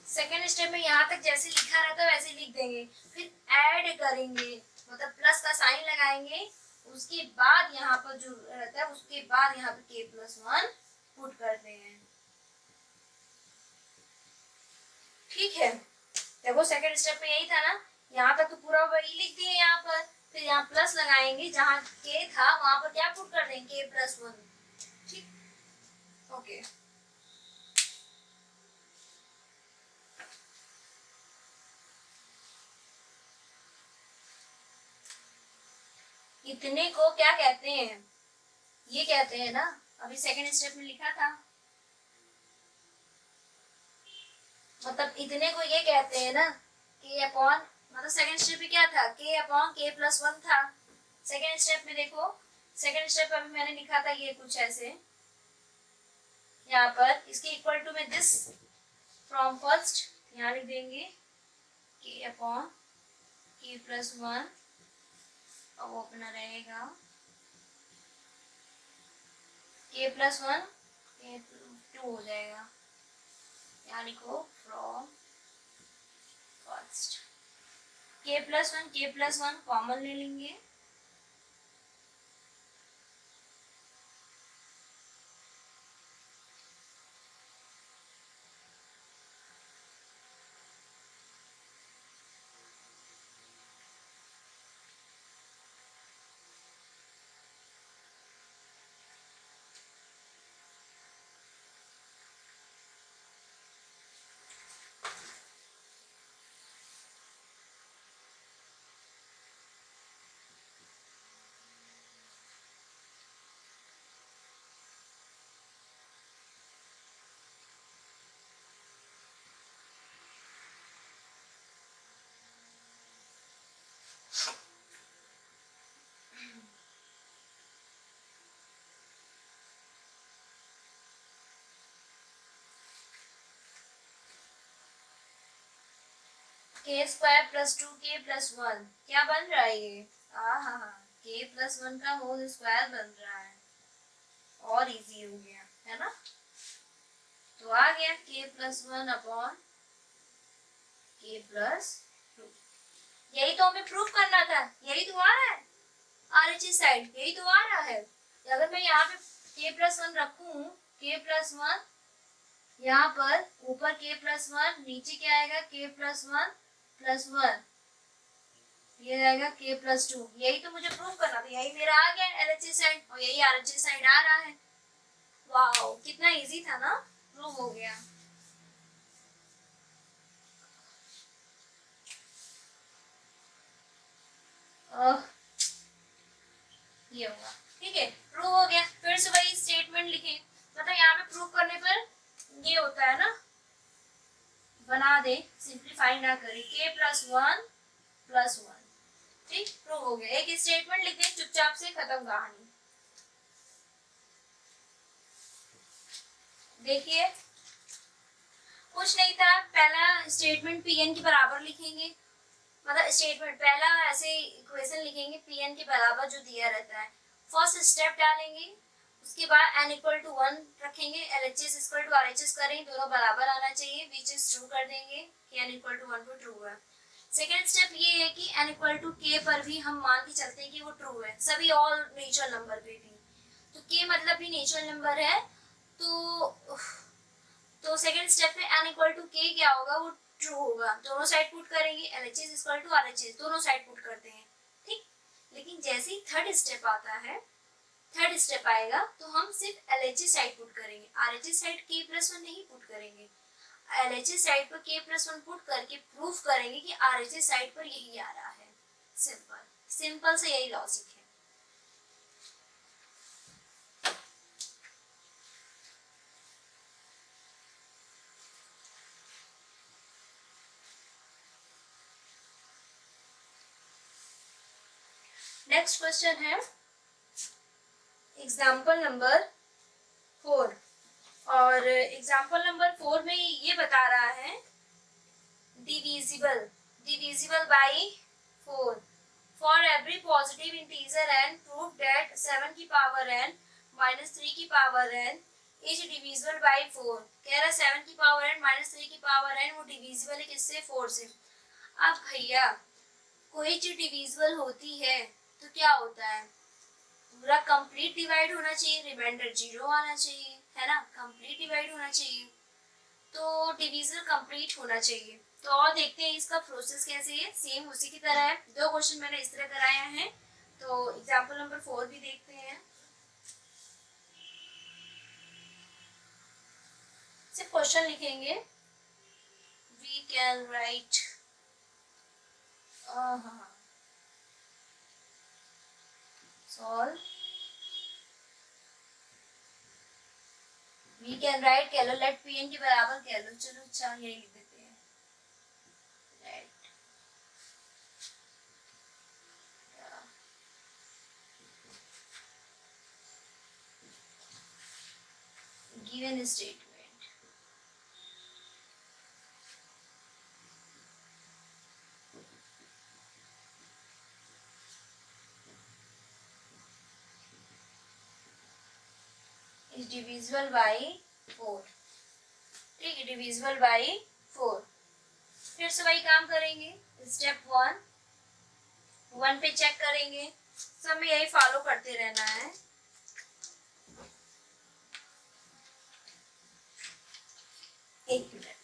A: सेकेंड स्टेप में यहाँ तक जैसे लिखा रहता है वैसे लिख देंगे, फिर ऐड करेंगे, मतलब प्लस का साइन लगाएंगे। उसके बाद यहाँ पर जो रहता है उसके बाद यहाँ पे k+1 पुट करते हैं। ठीक है, देखो सेकेंड स्टेप में यही था ना, यहाँ तक तो पूरा वही लिख दिए यहाँ पर, फिर यहाँ प्लस लगाएंगे, जहाँ k था वहां पर क्या पुट कर देंगे, k+1। ठीक, ओके। इतने को क्या कहते हैं, ये कहते हैं ना, अभी सेकेंड स्टेप में लिखा था, मतलब इतने को ये कहते हैं ना k अपॉन, मतलब सेकेंड स्टेप में क्या था, k अपॉन k+1 था। सेकेंड स्टेप में देखो, सेकेंड स्टेप अभी मैंने लिखा था ये कुछ ऐसे, यहाँ पर इसके इक्वल टू में दिस फ्रॉम फर्स्ट यहाँ लिख देंगे k अपॉन k+1, और वो अपना रहेगा k+1 k2 हो जाएगा। यहाँ लिखो फ्रॉम फर्स्ट, k+1 कॉमन ले लेंगे, k² + 2k+1 क्या बन रहा है ये, k+1 का होल स्क्वायर बन रहा है, और इजी हो गया है ना। तो आ गया k+1 अपॉन k+2। यही तो हमें प्रूफ करना था, यही तो आ रहा है RHS साइड, यही तो आ रहा है। अगर मैं यहाँ पे k+1 रखूं, k+1 यहाँ पर ऊपर k+1, नीचे क्या आएगा k+1 + 1, ये आएगा k+2। यही तो मुझे प्रूफ करना था, यही मेरा आ गया LHS साइड, और यही RHS साइड आ रहा है। वाओ, कितना इजी था ना, प्रूव हो गया। ये होगा, ठीक है, प्रूव हो गया। फिर से वही स्टेटमेंट लिखें, मतलब यहाँ पे प्रूव करने पर ये होता है ना, बना दे, सिंप्लीफाई ना करें, k+1+1, ठीक, प्रूव हो गया। एक स्टेटमेंट लिख दें, चुपचाप से खत्म कहानी। देखिए कुछ नहीं था, पहला स्टेटमेंट pn के बराबर लिखेंगे, मतलब स्टेटमेंट पहला ऐसे इक्वेशन लिखेंगे pn के बराबर जो दिया रहता है, फर्स्ट स्टेप डालेंगे, उसके बाद n = 1 रखेंगे, LHS = RHS करें, दोनों बराबर आना चाहिए, which is true कर देंगे कि n = 1 पर ट्रू है। सेकेंड स्टेप ये है कि n = k पर भी हम मान के चलते हैं कि वो ट्रू है, सभी ऑल नेचुरल नंबर पे भी, तो k मतलब भी नेचुरल नंबर है, तो सेकेंड स्टेप में n = k क्या होगा, वो ट्रू होगा, दोनों साइड पुट करेंगे, LHS = RHS, दोनों साइड पुट करते हैं, ठीक। लेकिन जैसे ही थर्ड स्टेप आता है, थर्ड स्टेप आएगा तो हम सिर्फ LHS साइड पुट करेंगे, RHS साइड k+1 नहीं पुट करेंगे, LHS साइड पर k+1 पुट करके प्रूफ करेंगे कि RHS साइड पर यही आ रहा है। सिंपल, सिंपल से यही लॉजिक है। नेक्स्ट क्वेश्चन है एग्जाम्पल नंबर 4, और एग्जाम्पल नंबर 4 में ये बता रहा है divisible by 4 for every positive integer n prove that 7 की पावर n माइनस 3 की power n is divisible by 4। कह रहा 7 की पावर n माइनस 3 की पावर n वो डिविजिबल है किससे, 4 से। अब भैया कोई चीज डिविजिबल होती है तो क्या होता है, पूरा कंप्लीट डिवाइड होना चाहिए, रिमाइंडर 0 आना चाहिए, है ना, कंप्लीट डिवाइड होना चाहिए, तो डिवीजन कंप्लीट होना चाहिए। तो और देखते हैं इसका प्रोसेस कैसे है, सेम उसी की तरह है, दो क्वेश्चन मैंने इस तरह कराया है, तो एग्जांपल नंबर 4 भी देखते हैं। सिर्फ क्वेश्चन लिखेंगे, we can write, solve, we can write कह लो, लेट pn के बराबर कह लो, चलो अच्छा यही लिख देते हैं, let given statement is divisible by 4, ठीक है, डिविजिबल बाई 4। फिर से वही काम करेंगे, स्टेप 1 पे चेक करेंगे, सब में यही फॉलो करते रहना है। एक मिनट,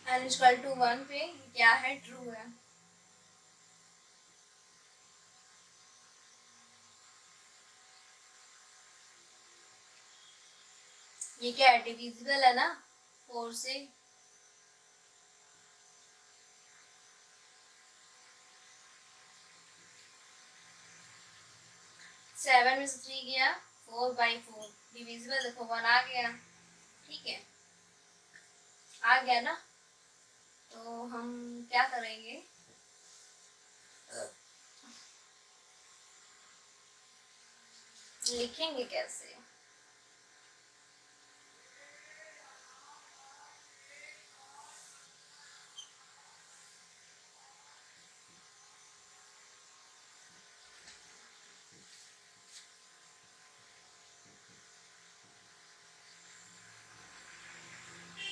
A: n = 1 पे क्या है, ट्रू है, ये क्या है, डिविजिबल है ना 4 से, सेवन में से 3 गया, 4/4, डिविजिबल देखो 1 आ गया, ठीक है, आ गया ना, तो हम क्या करेंगे, लिखेंगे कैसे,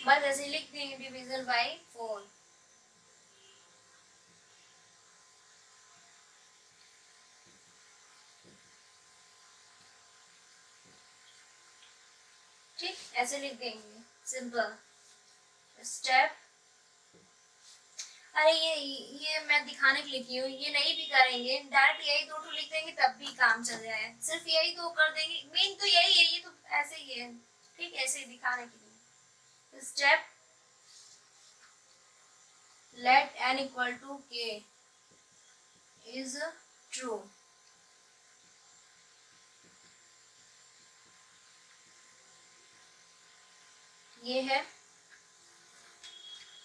A: बस ऐसे लिख देंगे डिविजन बाय 4। ठीक, ऐसे लिख देंगे सिंपल स्टेप। अरे ये मैं दिखाने के लिए की हूँ, ये नहीं भी करेंगे डायरेक्ट यही दो तो लिख देंगे तब भी काम चल जाए, सिर्फ यही दो कर देंगे, मेन तो यही है, ये तो ऐसे ही है। ठीक, ऐसे ही दिखाने के लिए step let n equal to k is true। ये है।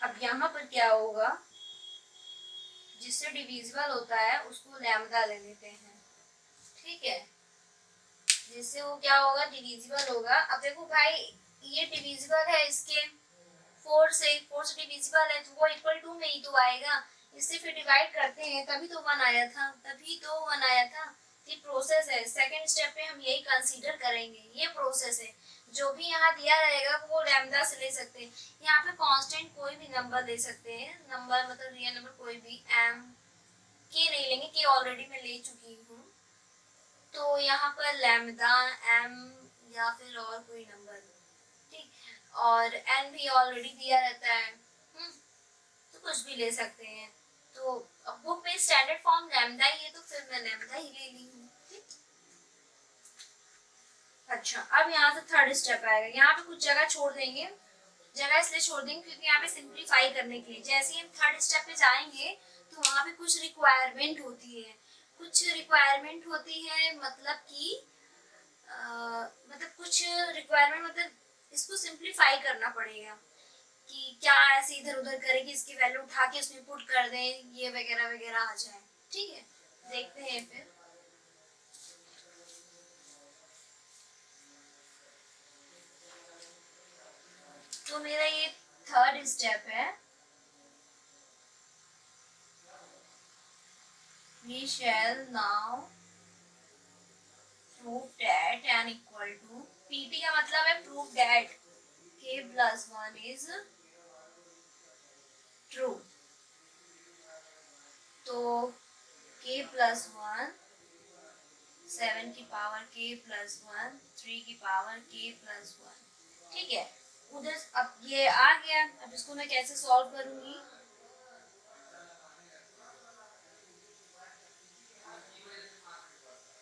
A: अब यहाँ पर क्या होगा, जिससे डिविजिबल होता है उसको लैम्डा ले लेते हैं। ठीक है, जिससे वो क्या होगा, डिविजिबल होगा। अब देखो भाई, ये डिविजिबल है इसके 4 से डिविजिबल है, तो वो इक्वल टू में ही तो आएगा। इससे फिर डिवाइड करते हैं तभी तो 1 आया था, तभी तो 1 आया था। ये प्रोसेस है, सेकंड स्टेप पे हम यही कंसीडर करेंगे, ये प्रोसेस है। जो भी यहाँ दिया रहेगा वो लैम्डा से ले सकते हैं। यहाँ पे कांस्टेंट कोई भी नंबर ले सकते हैं, नंबर मतलब रियल नंबर कोई भी, एम के नहीं लेंगे, के ऑलरेडी मैं ले चुकी हूँ। तो यहाँ पर लैम्डा एम या फिर और कोई नंबर, ठीक, और एन भी ऑलरेडी दिया रहता है, तो कुछ भी ले सकते हैं। तो अब बुक में स्टैंडर्ड फॉर्म लैम्डा ही है, तो फिर मैं लैम्डा ही ले ली हूँ। अच्छा, अब यहाँ से थर्ड स्टेप आएगा। यहाँ पे कुछ जगह छोड़ देंगे, जगह इसलिए छोड़ देंगे क्योंकि यहाँ पे सिंप्लीफाई करने के लिए, जैसे ही हम थर्ड स्टेप पे जाएंगे तो वहाँ पे कुछ रिक्वायरमेंट होती है, मतलब कि कुछ रिक्वायरमेंट, मतलब इसको सिंप्लीफाई करना पड़ेगा कि क्या ऐसे इधर उधर करें कि इसकी वैल्यू उठा के उसमें पुट कर दें, ये वगैरह वगैरह आ जाए। ठीक है, देखते हैं फिर। तो मेरा ये थर्ड स्टेप है, we shall now prove that n equal to pt का मतलब है prove that k plus 1 is true। तो k plus 1 7 की पावर k plus 1 3 की पावर k plus 1। ठीक है, उधर अब ये आ गया। अब इसको मैं कैसे सॉल्व करूंगी,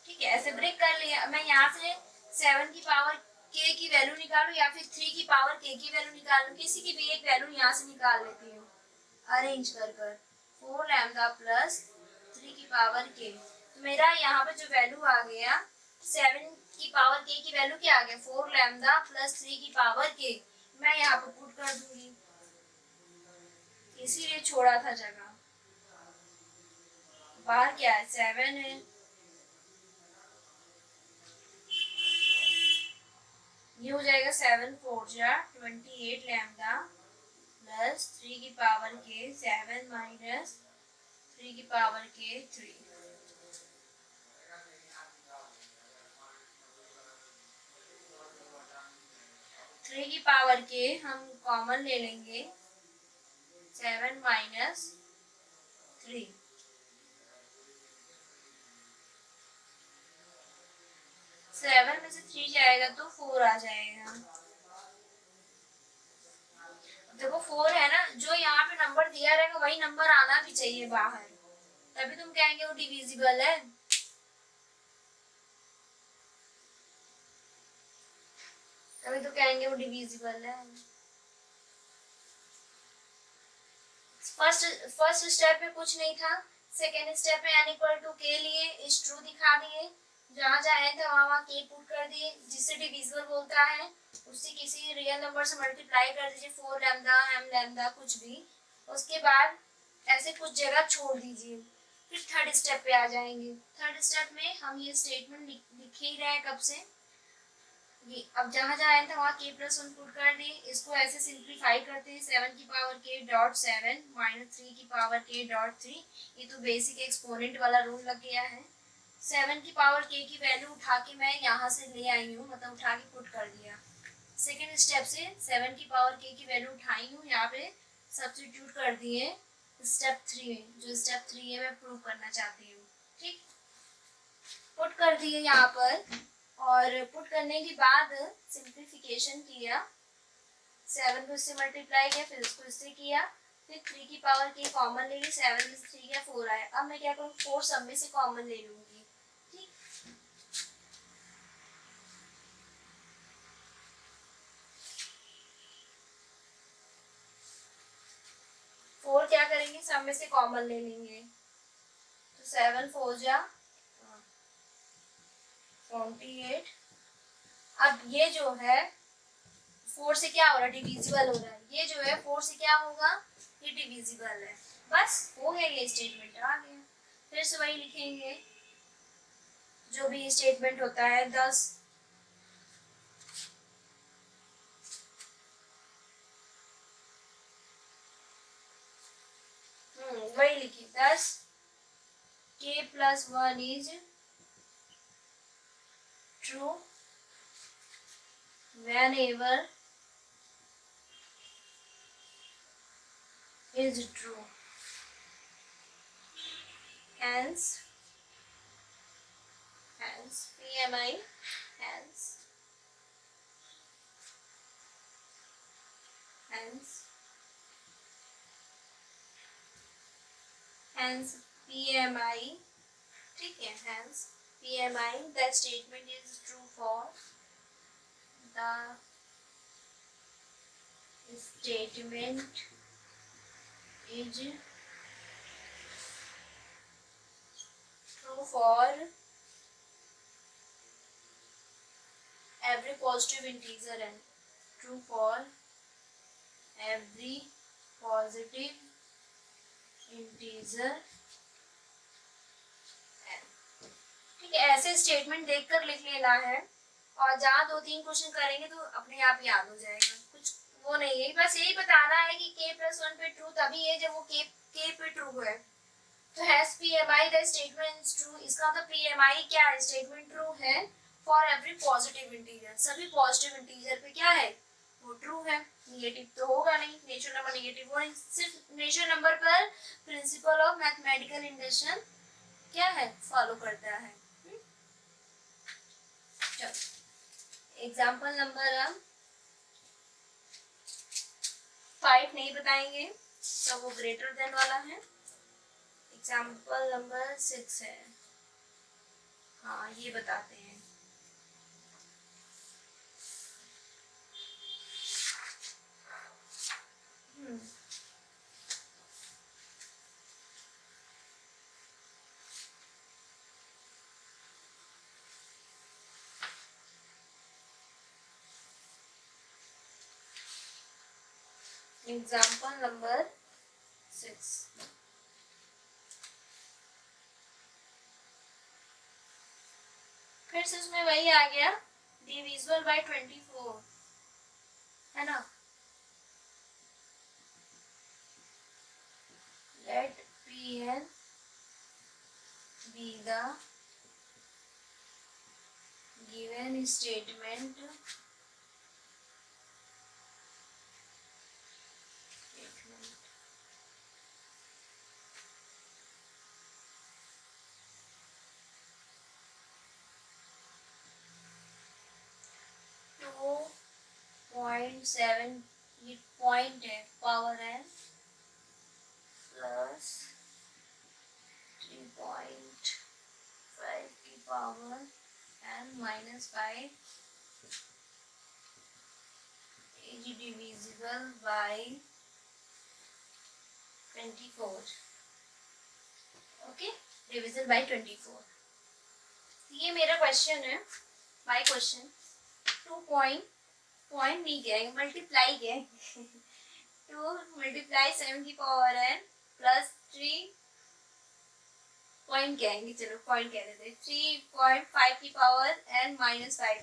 A: ठीक है, ऐसे ब्रेक कर लिया। मैं यहाँ से 7 की पावर k की वैल्यू निकालू या फिर 3 की पावर k की वैल्यू निकालू, किसी की भी एक वैल्यू यहाँ से निकाल लेती हूँ अरेंज कर कर। 4 लैम्डा प्लस 3 की पावर k, तो मेरा यहाँ पे जो वैल्यू आ गया 7 की पावर k की वैल्यू क्या आ गया, 4 लैम्डा प्लस 3 की पावर k। मैं यहाँ पे पुट कर दूंगी, इसीलिए छोड़ा था जगह। बाहर क्या है, 7 है, ये हो जाएगा 7 4 जा 28 लैम्डा प्लस 3 की पावर के 7 माइनस 3 की पावर के 3। थ्री की पावर के हम कॉमन ले लेंगे, 7 माइनस 3, 7 में से 3 जाएगा तो 4 आ जाएगा। देखो 4 है ना, जो यहाँ पे नंबर दिया रहेगा वही नंबर आना भी चाहिए बाहर, तभी तुम कहेंगे वो डिविजिबल है। तभी तो कहेंगे वो डिविजिबल है। फर्स्ट स्टेप में कुछ नहीं था, सेकेंड स्टेप में n इक्वल टू के लिए इज ट्रू दिखा दिए, जहाँ जहाँ n था वहाँ के पुट कर दिए, जिससे डिविजिबल बोलता है उससे किसी रियल नंबर से मल्टीप्लाई कर दीजिए, 4 लैम्डा m लैम्डा कुछ भी। उसके बाद ऐसे कुछ जगह छोड़ दीजिए, फिर थर्ड स्टेप पे आ जाएंगे। थर्ड स्टेप में हम ये स्टेटमेंट लिख ही रहे हैं कब से, ये अब जहाँ जहाँ था वहाँ k प्लस 1 पुट कर दिए। इसको ऐसे सिंप्लीफाई करते हैं, 7 की पावर k डॉट 7 माइनस 3 की पावर k डॉट 3। ये तो बेसिक एक्सपोनेंट वाला रूल लग गया है। 7 की पावर k की वैल्यू उठा के मैं यहाँ से ले आई हूँ, मतलब उठा के पुट कर दिया। सेकेंड स्टेप से 7 की पावर k की वैल्यू उठाई हूँ, यहाँ पे सब्स्टिट्यूट कर दिए स्टेप 3 में, जो स्टेप 3 है मैं प्रूव करना चाहती हूँ। ठीक, पुट कर दिए यहाँ पर, और पुट करने के बाद सिंप्लीफिकेशन किया, 7 को इससे मल्टीप्लाई किया, फिर उसको इससे किया, फिर 3 की पावर k कॉमन ले ली, 7 में से 3 गया 4 आया। अब मैं क्या करूँ, 4 सब में से कॉमन ले लूंगी। ठीक, फोर क्या करेंगे, सब में से कॉमन ले लेंगे, तो 7 4 जा 48। अब ये जो है 4 से क्या हो रहा है, डिविजिबल हो रहा है, ये जो है 4 से क्या होगा, ये डिविजिबल है। बस हो गया, ये स्टेटमेंट आ गया। फिर से वही लिखेंगे जो भी स्टेटमेंट होता है, 10 वही लिखिए, 10 k plus 1 is true whenever is true, hence PMI, hence PMI, ठीक है, hence PMI, the statement is true for the statement is true for every positive integer and true for every positive integer n। ठीक है, ऐसे statement देखकर लिख लेना है, और जहाँ 2-3 क्वेश्चन करेंगे तो अपने आप याद हो जाएगा, कुछ वो नहीं है, बस यही बताना है कि k + 1 पे ट्रू तभी है जब वो k पे ट्रू है। तो has PMI the statement is true, इसका मतलब PMI क्या है, स्टेटमेंट ट्रू है फॉर एवरी पॉजिटिव इंटीजर, सभी पॉजिटिव इंटीजर पे क्या है, वो ट्रू है। नेगेटिव तो होगा नहीं, नेचुरल नंबर नेगेटिव हो नहीं, सिर्फ नेचुरल नंबर पर प्रिंसिपल ऑफ मैथमेटिकल इंडक्शन क्या है, फॉलो करता है। चलो एग्जाम्पल नंबर हम 5 नहीं बताएंगे, तो वो ग्रेटर देन वाला है। एग्जाम्पल नंबर 6 है, हाँ ये बताते हैं। एग्जाम्पल नंबर 6, फिर से उसमें वही आ गया, डिविजिबल बाय 24 है ना। Let Pn be the given statement 2.7, ये पॉइंट है, पावर है प्लस 3.5 की power n -5 is divisible by 24। Okay, division bye 24, ये मेरा क्वेश्चन है, माय क्वेश्चन। 2 पॉइंट नहीं कहेंगे, मल्टीप्लाई कहेंगे 2 मल्टीप्लाई 7 की पावर n प्लस 3 पॉइंट कहेंगे, चलो पॉइंट कह देते, 3.5 की पावर n -5,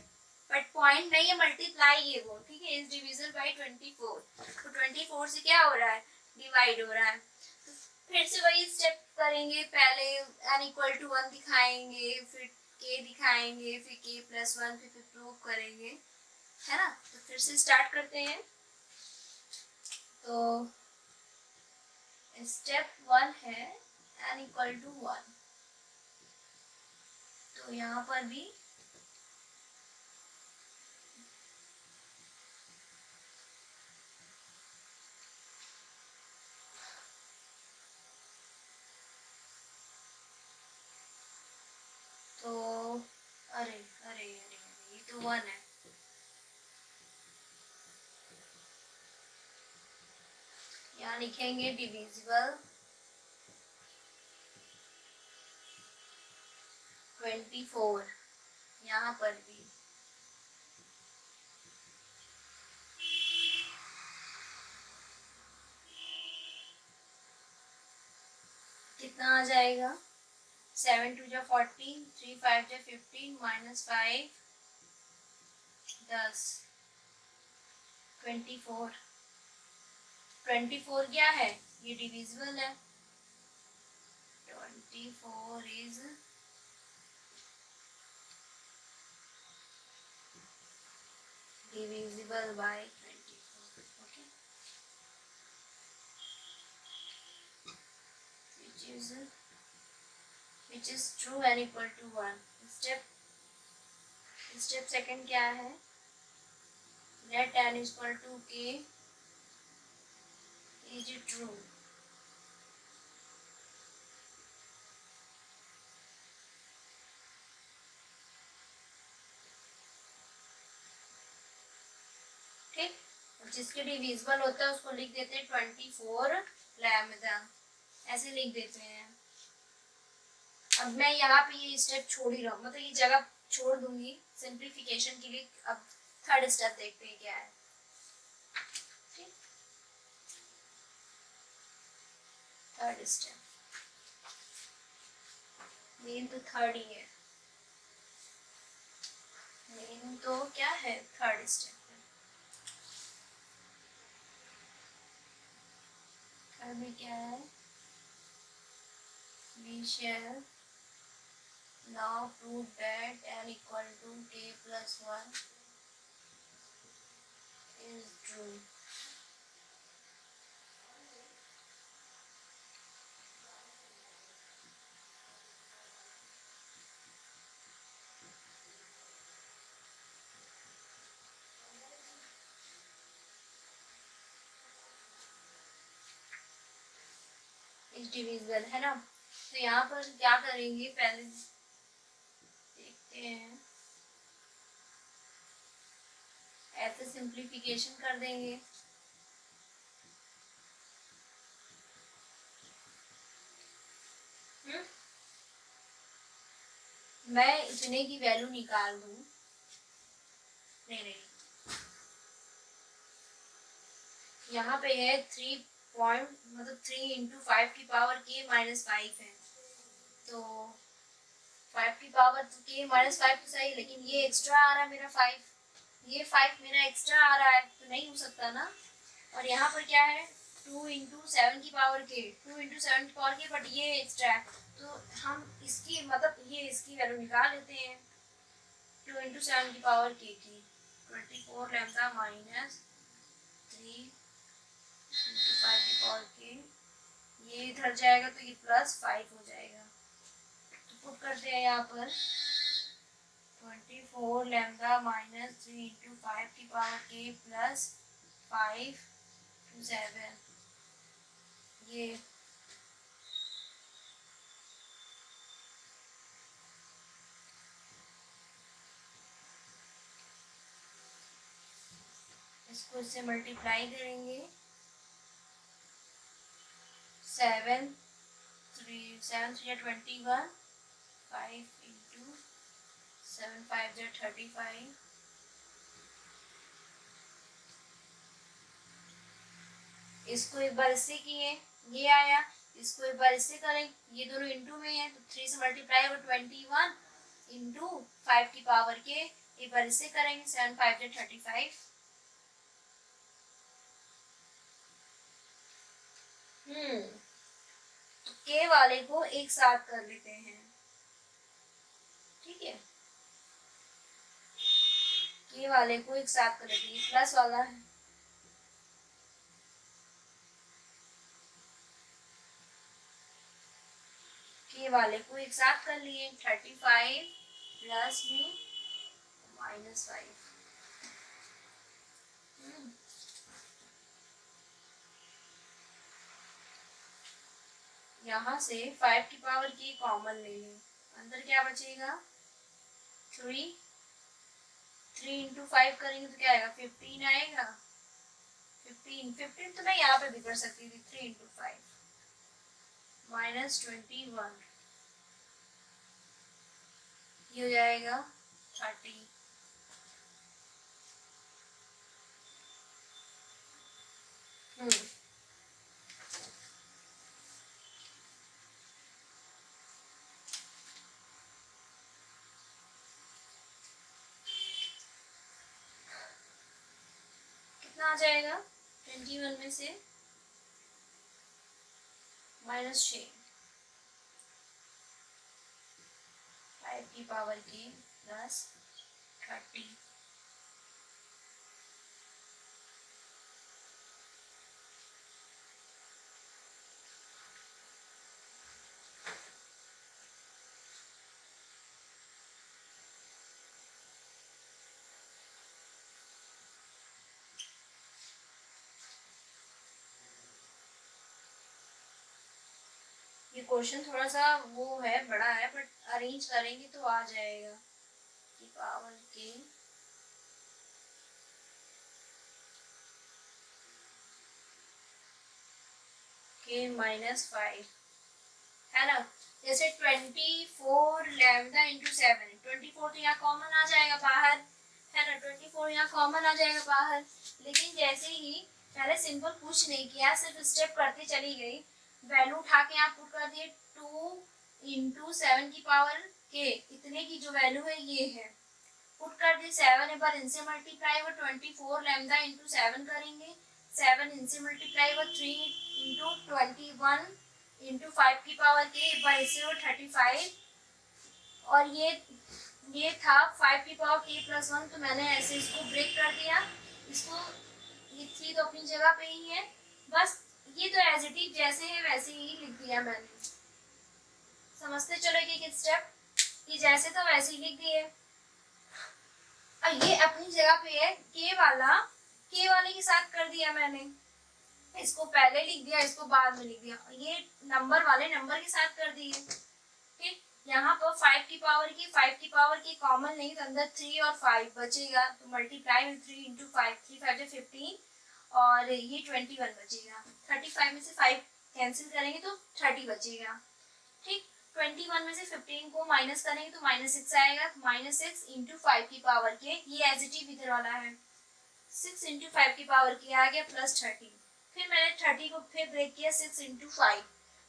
A: बट पॉइंट नहीं है, मल्टीप्लाई है वो, ठीक है, इज डिविजन बाय 24। तो 24 से क्या हो रहा है, डिवाइड हो रहा है। तो फिर से वही स्टेप करेंगे, पहले n = 1 दिखाएंगे, फिर k दिखाएंगे, फिर k + 1, फिर प्रूव करेंगे, है ना। तो फिर से स्टार्ट करते हैं। तो स्टेप 1 है n इक्वल टू 1। तो यहाँ पर भी तो अरे अरे अरे ये तो 1 है। यहाँ लिखेंगे डिविजिबल 24। यहाँ पर भी कितना आ जाएगा, 7 2 जा 14, 3 5 जा 15, -5 10 24। 24 क्या है, ये डिविजिबल है। 24 is divisible by 24, okay, which is true and equal to 1। Step second क्या है, let n is equal to k is true। ठीक, जिसके डिविजिबल होता है उसको लिख देते हैं 24 लैम्डा, ऐसे लिख देते हैं। अब मैं यहाँ पे ये स्टेप छोड़ ही रहा हूँ, मतलब ये जगह छोड़ दूंगी सिंप्लीफिकेशन के लिए। अब थर्ड स्टेप देखते हैं क्या है। ठीक, थर्ड स्टेप मेन तो थर्ड ही है, मेन तो क्या है थर्ड स्टेप। थर्ड में क्या है, we shall now prove that n equal to k plus 1 is true। इस डिविजिबल है ना। तो यहाँ पर क्या करेंगे, पहले देखते हैं, ऐसे सिंप्लीफिकेशन कर देंगे। मैं इतने की वैल्यू निकाल दूं, नहीं, यहाँ पे है 3 पॉइंट, मतलब 3 इंटू 5 की पावर k -5 है। तो 5 की पावर तो k -5 तो सही, लेकिन ये एक्स्ट्रा आ रहा है मेरा 5, ये 5 मेरा एक्स्ट्रा आ रहा है, तो नहीं हो सकता ना। और यहाँ पर क्या है, 2 इंटू 7 की पावर k, 2 इंटू 7 की पावर k, बट ये एक्स्ट्रा है, तो हम इसकी मतलब ये इसकी वैल्यू निकाल लेते हैं। 2 इंटू 7 की पावर k की 24 लैम्डा माइनस 3 इंटू 5 की पावर k, ये इधर जाएगा तो ये +5 हो जाएगा। तो पुट करते हैं यहाँ पर 24 लैम्डा माइनस 3 इंटू 5 की पावर k प्लस 5 टू 7, ये इसको इससे मल्टीप्लाई करेंगे। 7 3 जा 21, 5 इंटू 7 5 जा 35, इसको एक बार इससे किए, ये आया, इसको एक बार इससे करें, ये दोनों इंटू में है तो 3 से मल्टीप्लाई होगा 21 इंटू 5 की पावर के, एक बार इससे करेंगे 7 5 जा 35। के वाले को एक साथ कर लेते हैं, ठीक है। के वाले को एक साथ कर दिए, प्लस वाला है, के वाले को एक साथ कर लिए, 35 प्लस में -5। यहाँ से 5 की पावर की कॉमन ले लें, अंदर क्या बचेगा 3, 3 इंटू 5 करेंगे तो क्या आएगा 15 आएगा, 15 तो मैं यहाँ पे भी कर सकती थी, 3 इंटू 5 -21, ये हो जाएगा 30। कितना आ जाएगा 21 में से -6, 5 की पावर के प्लस 30। ये क्वेश्चन थोड़ा सा वो है, बड़ा है, बट अरेंज करेंगे तो आ जाएगा, की पावर के -5 है ना। जैसे 24 लैम्डा इंटू 7, 24 तो यहाँ कॉमन आ जाएगा बाहर, है ना, 24 यहाँ कॉमन आ जाएगा बाहर। लेकिन जैसे ही मैंने सिंपल कुछ नहीं किया, सिर्फ स्टेप करते चली गई, वैल्यू उठा के यहाँ पुट कर दिए, 2 इंटू 7 की पावर के, इतने की जो वैल्यू है ये है, पुट कर दी 7, एक बार इनसे मल्टीप्लाई वो 24 लैम्डा इंटू 7 करेंगे, 7 इनसे मल्टीप्लाई वो 3 इंटू 21 इंटू 5 की पावर के, एक बार इससे वो 35, और ये था 5 की पावर के प्लस 1, तो मैंने ऐसे इसको ब्रेक कर दिया, इसको, ये 3 तो अपनी जगह पे ही है, बस ये तो एज इट इज जैसे है वैसे ही लिख दिया मैंने। समझते चलो एक स्टेप, ये जैसे था वैसे ही लिख दिए। ये अपनी जगह पे है, के वाले के साथ कर दिया मैंने, इसको पहले लिख दिया, इसको बाद में लिख दिया, ये नंबर वाले नंबर के साथ कर दिए। ठीक, यहाँ पर 5 की पावर की कॉमन नहीं, तो अंदर 3 और 5 बचेगा, तो मल्टीप्लाई में 3 इंटू 5, 3 5 15, और ये 21 बचेगा, 35 में से 5 कैंसिल करेंगे तो 30 बचेगा। ठीक, 21 में से 15 को माइनस करेंगे तो -6 आएगा, -6 इंटू 5 की पावर के, ये एज इट इज इधर वाला है, 6 इंटू 5 की पावर के आ गया प्लस 30, फिर मैंने 30 को फिर ब्रेक किया 6 इंटू 5,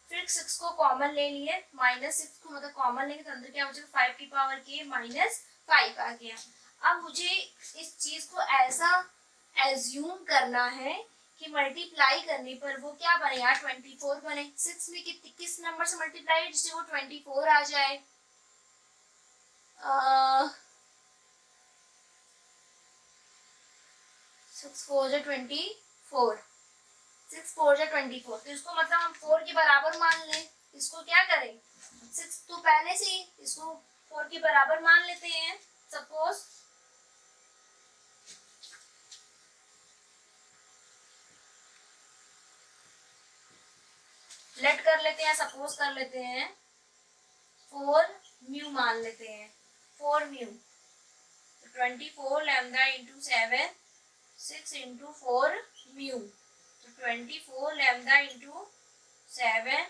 A: फिर 6 को कॉमन ले लिए, -6 को मतलब कॉमन लेंगे तो अंदर क्या बचेगा 5 की पावर के -5 आ गया। अब मुझे इस चीज को ऐसा एज्यूम करना है कि मल्टीप्लाई करने पर वो क्या बने यार 24 बने, 6 में किस नंबर से मल्टीप्लाई जिससे वो 24 आ जाए, 6 4 जा 24, 6 4 जा 24, तो इसको मतलब हम 4 के बराबर मान लें, इसको क्या करें 6 तो पहले से ही इसको 4 के बराबर मान लेते हैं, सपोज लेट कर लेते हैं, सपोज कर लेते हैं 4 म्यू मान लेते हैं, 4 म्यू, तो 24 लैम्डा इंटू 7, 6 इंटू 4 म्यू, तो 24 लैम्डा इंटू 7,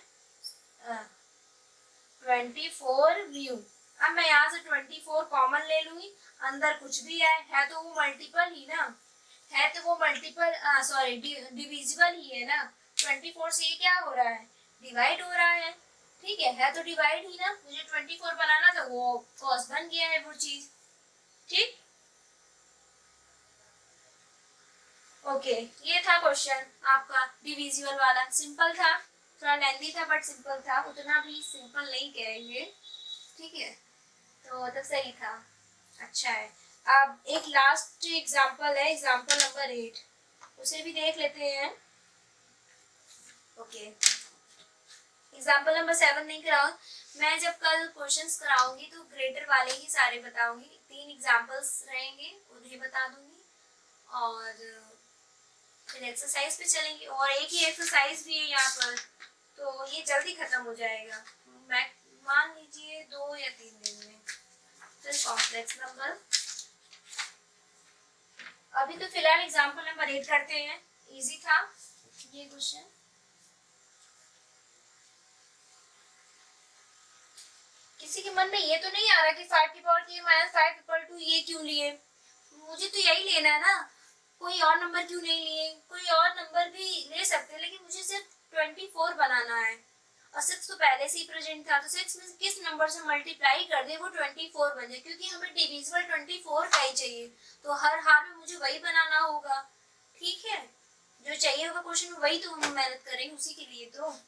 A: 24 म्यू। अब मैं यहाँ से 24 कॉमन ले लूंगी, अंदर कुछ भी है तो वो मल्टीपल ही ना, है तो वो मल्टीपल, सॉरी डिविजिबल ही है ना, 24 से ये क्या हो रहा है डिवाइड हो रहा है, ठीक है तो डिवाइड ही ना, मुझे 24 बनाना था वो कॉस बन गया है वो चीज। ठीक, ओके, ये था क्वेश्चन आपका डिविजिबल वाला, सिंपल था, थोड़ा लेंथी था बट सिंपल था, उतना भी सिंपल नहीं कहेंगे, ठीक है, तो तब सही था, अच्छा है। अब एक लास्ट एग्जाम्पल है, एग्जाम्पल नंबर 8, उसे भी देख लेते हैं। ओके, एग्जाम्पल नंबर 7 नहीं कराऊँ, मैं जब कल क्वेश्चंस कराऊंगी तो ग्रेटर वाले ही सारे बताऊंगी, 3 एग्जाम्पल्स रहेंगे उन्हें बता दूंगी, और फिर एक्सरसाइज पे चलेंगे, और एक ही एक्सरसाइज भी है यहाँ पर, तो ये जल्दी खत्म हो जाएगा, मैं मान लीजिए 2 या 3 दिन में। फिर कॉम्प्लेक्स नंबर, अभी तो फिलहाल एग्जाम्पल नंबर 8 करते हैं, इजी था ये क्वेश्चन। किसी के मन में ये तो नहीं आ रहा कि 5 की power k minus 5 equal to ये क्यों लिए, मुझे तो यही लेना है ना, कोई और नंबर क्यों नहीं लिए, कोई और नंबर भी ले सकते हैं, लेकिन मुझे सिर्फ 24 बनाना है, और 6 तो पहले से ही प्रेजेंट था, तो 6 में किस नंबर से मल्टीप्लाई कर दे वो 24 बन जाए, क्योंकि हमें डिविजिबल 24 का ही चाहिए, तो हर हाल में मुझे वही बनाना होगा। ठीक है, जो चाहिए होगा क्वेश्चन में वही तो हम मेहनत करेंगे उसी के लिए, तो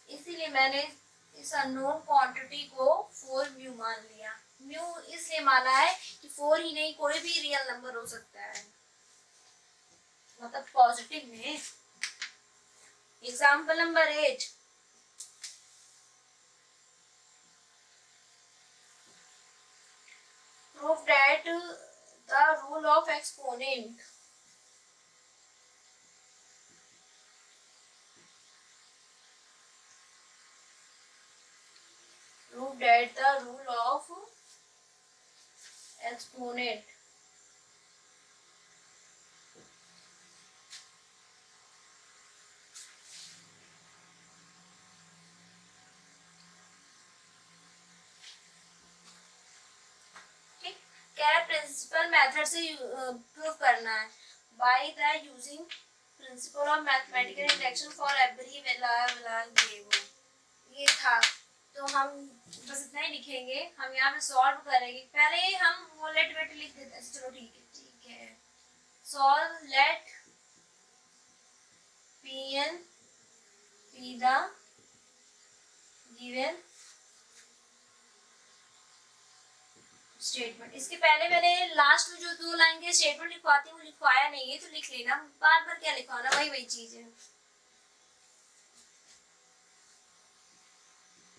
A: इसीलिए मैंने इस अननोन क्वांटिटी को 4 म्यू मान लिया। म्यू इसलिए माना है कि 4 ही नहीं कोई भी रियल नंबर हो सकता है, मतलब पॉजिटिव में। Example number 8, prove that the rule of exponent prove that the rule of exponent क्या प्रिंसिपल मेथड से प्रूव करना है, by the using principle of mathematical induction for every ये था, तो हम बस इतना ही लिखेंगे, हम यहाँ पे सॉल्व करेंगे, पहले हम वो लेट वेट लिख देते हैं, चलो ठीक है, solve let Pn be the given statement. इसके पहले मैंने लास्ट में जो 2 लाइन के स्टेटमेंट लिखवाती हूँ लिखवाया नहीं है, तो लिख लेना, बार बार क्या लिखवाना, वही चीज है।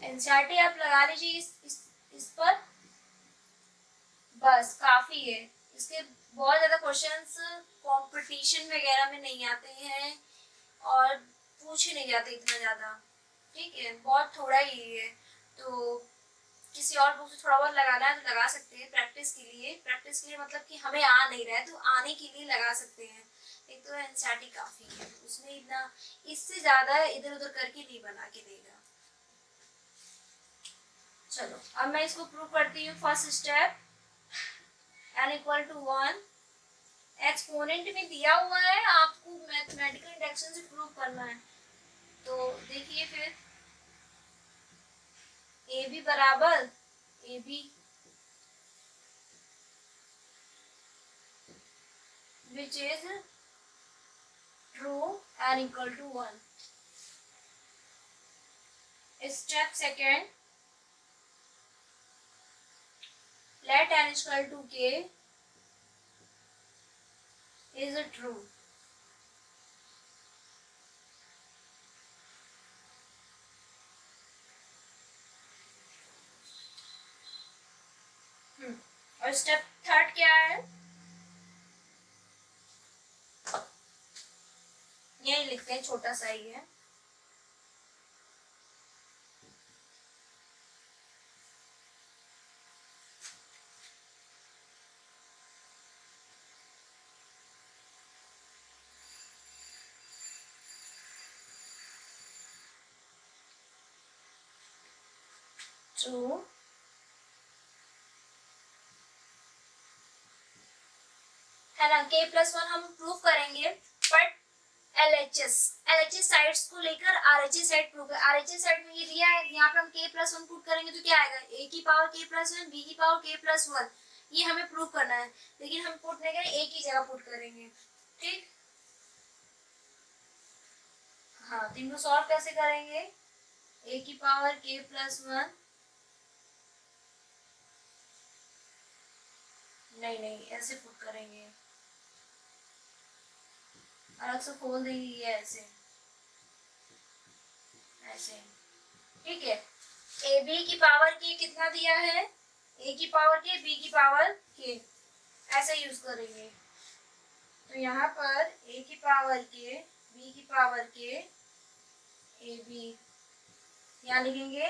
A: एनसीईआरटी आप लगा लीजिए इस पर, बस काफी है, इसके बहुत ज्यादा क्वेश्चंस कंपटीशन वगैरह में नहीं आते हैं और पूछे नहीं जाते इतना ज्यादा, ठीक है, बहुत थोड़ा ही है, तो किसी और बुक से थोड़ा बहुत लगाना है तो लगा सकते हैं प्रैक्टिस के लिए मतलब कि हमें आ नहीं रहा है तो आने के लिए लगा सकते हैं, एक तो एनसीईआरटी काफी है, उसमें इतना इससे ज्यादा इधर उधर करके नहीं बना के देगा। चलो अब मैं इसको प्रूव करती हूँ। First step, n equal to 1, exponent में दिया हुआ है, आपको मैथमेटिकल इंडक्शन से प्रूव करना है, तो देखिए फिर ए बी बराबर A B which is true n equal to 1. Step second, let n equal to k is true. और स्टेप थर्ड क्या है, यही लिखते हैं, छोटा सा ही है। ट्रू है ना, k प्लस 1 हम प्रूव करेंगे, बट एलएचएस साइड्स को लेकर आरएचएस साइड प्रूव कर, आरएचएस साइड में ये दिया है, यहाँ पे हम k प्लस 1 पुट करेंगे तो क्या आएगा, a की पावर k प्लस 1, b की पावर k प्लस 1, ये हमें प्रूव करना है, लेकिन हम पुट नहीं करेंगे, एक ही जगह पुट करेंगे, ठीक। हाँ, तो इनको सॉल्व कैसे करेंगे, a की पावर k प्लस 1 नहीं नहीं, ऐसे पुट करेंगे, अलग से खोल देंगे ये ऐसे, ऐसे, ठीक है। ए बी की पावर के कितना दिया है, ए की पावर के बी की पावर के, ऐसे यूज करेंगे। तो यहाँ पर ए की पावर के बी की पावर के ए बी, यहाँ लिखेंगे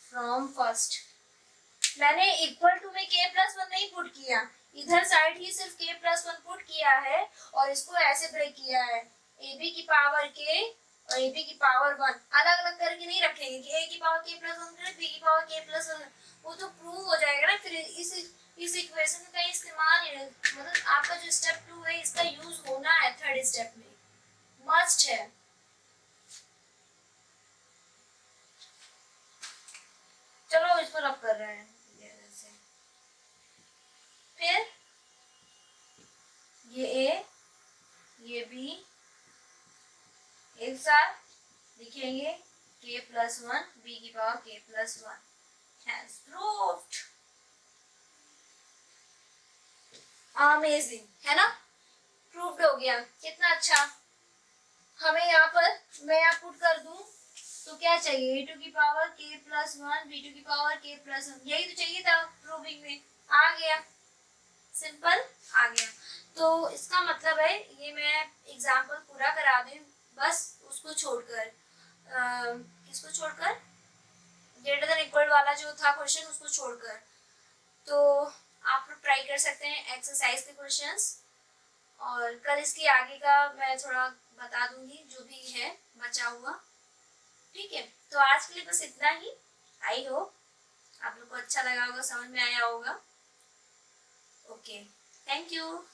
A: फ्रॉम फर्स्ट। मैंने इक्वल टू में के प्लस वन नहीं पुट किया, इधर साइड ही सिर्फ के प्लस वन पुट किया है और इसको ऐसे ब्रेक किया है, ए बी की पावर के और ए बी की पावर वन अलग अलग करके नहीं रखेंगे कि ए की पावर के प्लस वन बी की पावर के प्लस वन, वो तो प्रूव हो जाएगा ना। फिर इस इक्वेशन का इस्तेमाल, मतलब आपका जो स्टेप 2 है इसका यूज होना है थर्ड स्टेप में, मस्ट है। चलो इस पर अब कर रहे हैं से। फिर ये ए ये बी एक साथ लिखेंगे के प्लस वन बी की पावर के plus one, has proved. Amazing है ना, प्रूव्ड हो गया, कितना अच्छा। हमें यहाँ पर मैं यहाँ पुट कर दूं तो क्या चाहिए, ए टू की पावर के प्लस वन बी टू की पावर के प्लस वन, यही तो चाहिए था प्रूविंग में, आ गया, सिंपल आ गया। तो इसका मतलब है ये मैं एग्जाम्पल पूरा करा दूं बस, उसको छोड़कर किसको छोड़कर, ग्रेटर देन इक्वल वाला जो था क्वेश्चन उसको छोड़कर। तो आप लोग ट्राई कर सकते हैं एक्सरसाइज के क्वेश्चंस, और कल इसके आगे का मैं थोड़ा बता दूंगी जो भी है बचा हुआ, ठीक है। तो आज के लिए बस इतना ही, आई होप आप लोग को अच्छा लगा होगा, समझ में आया होगा। Okay, thank you.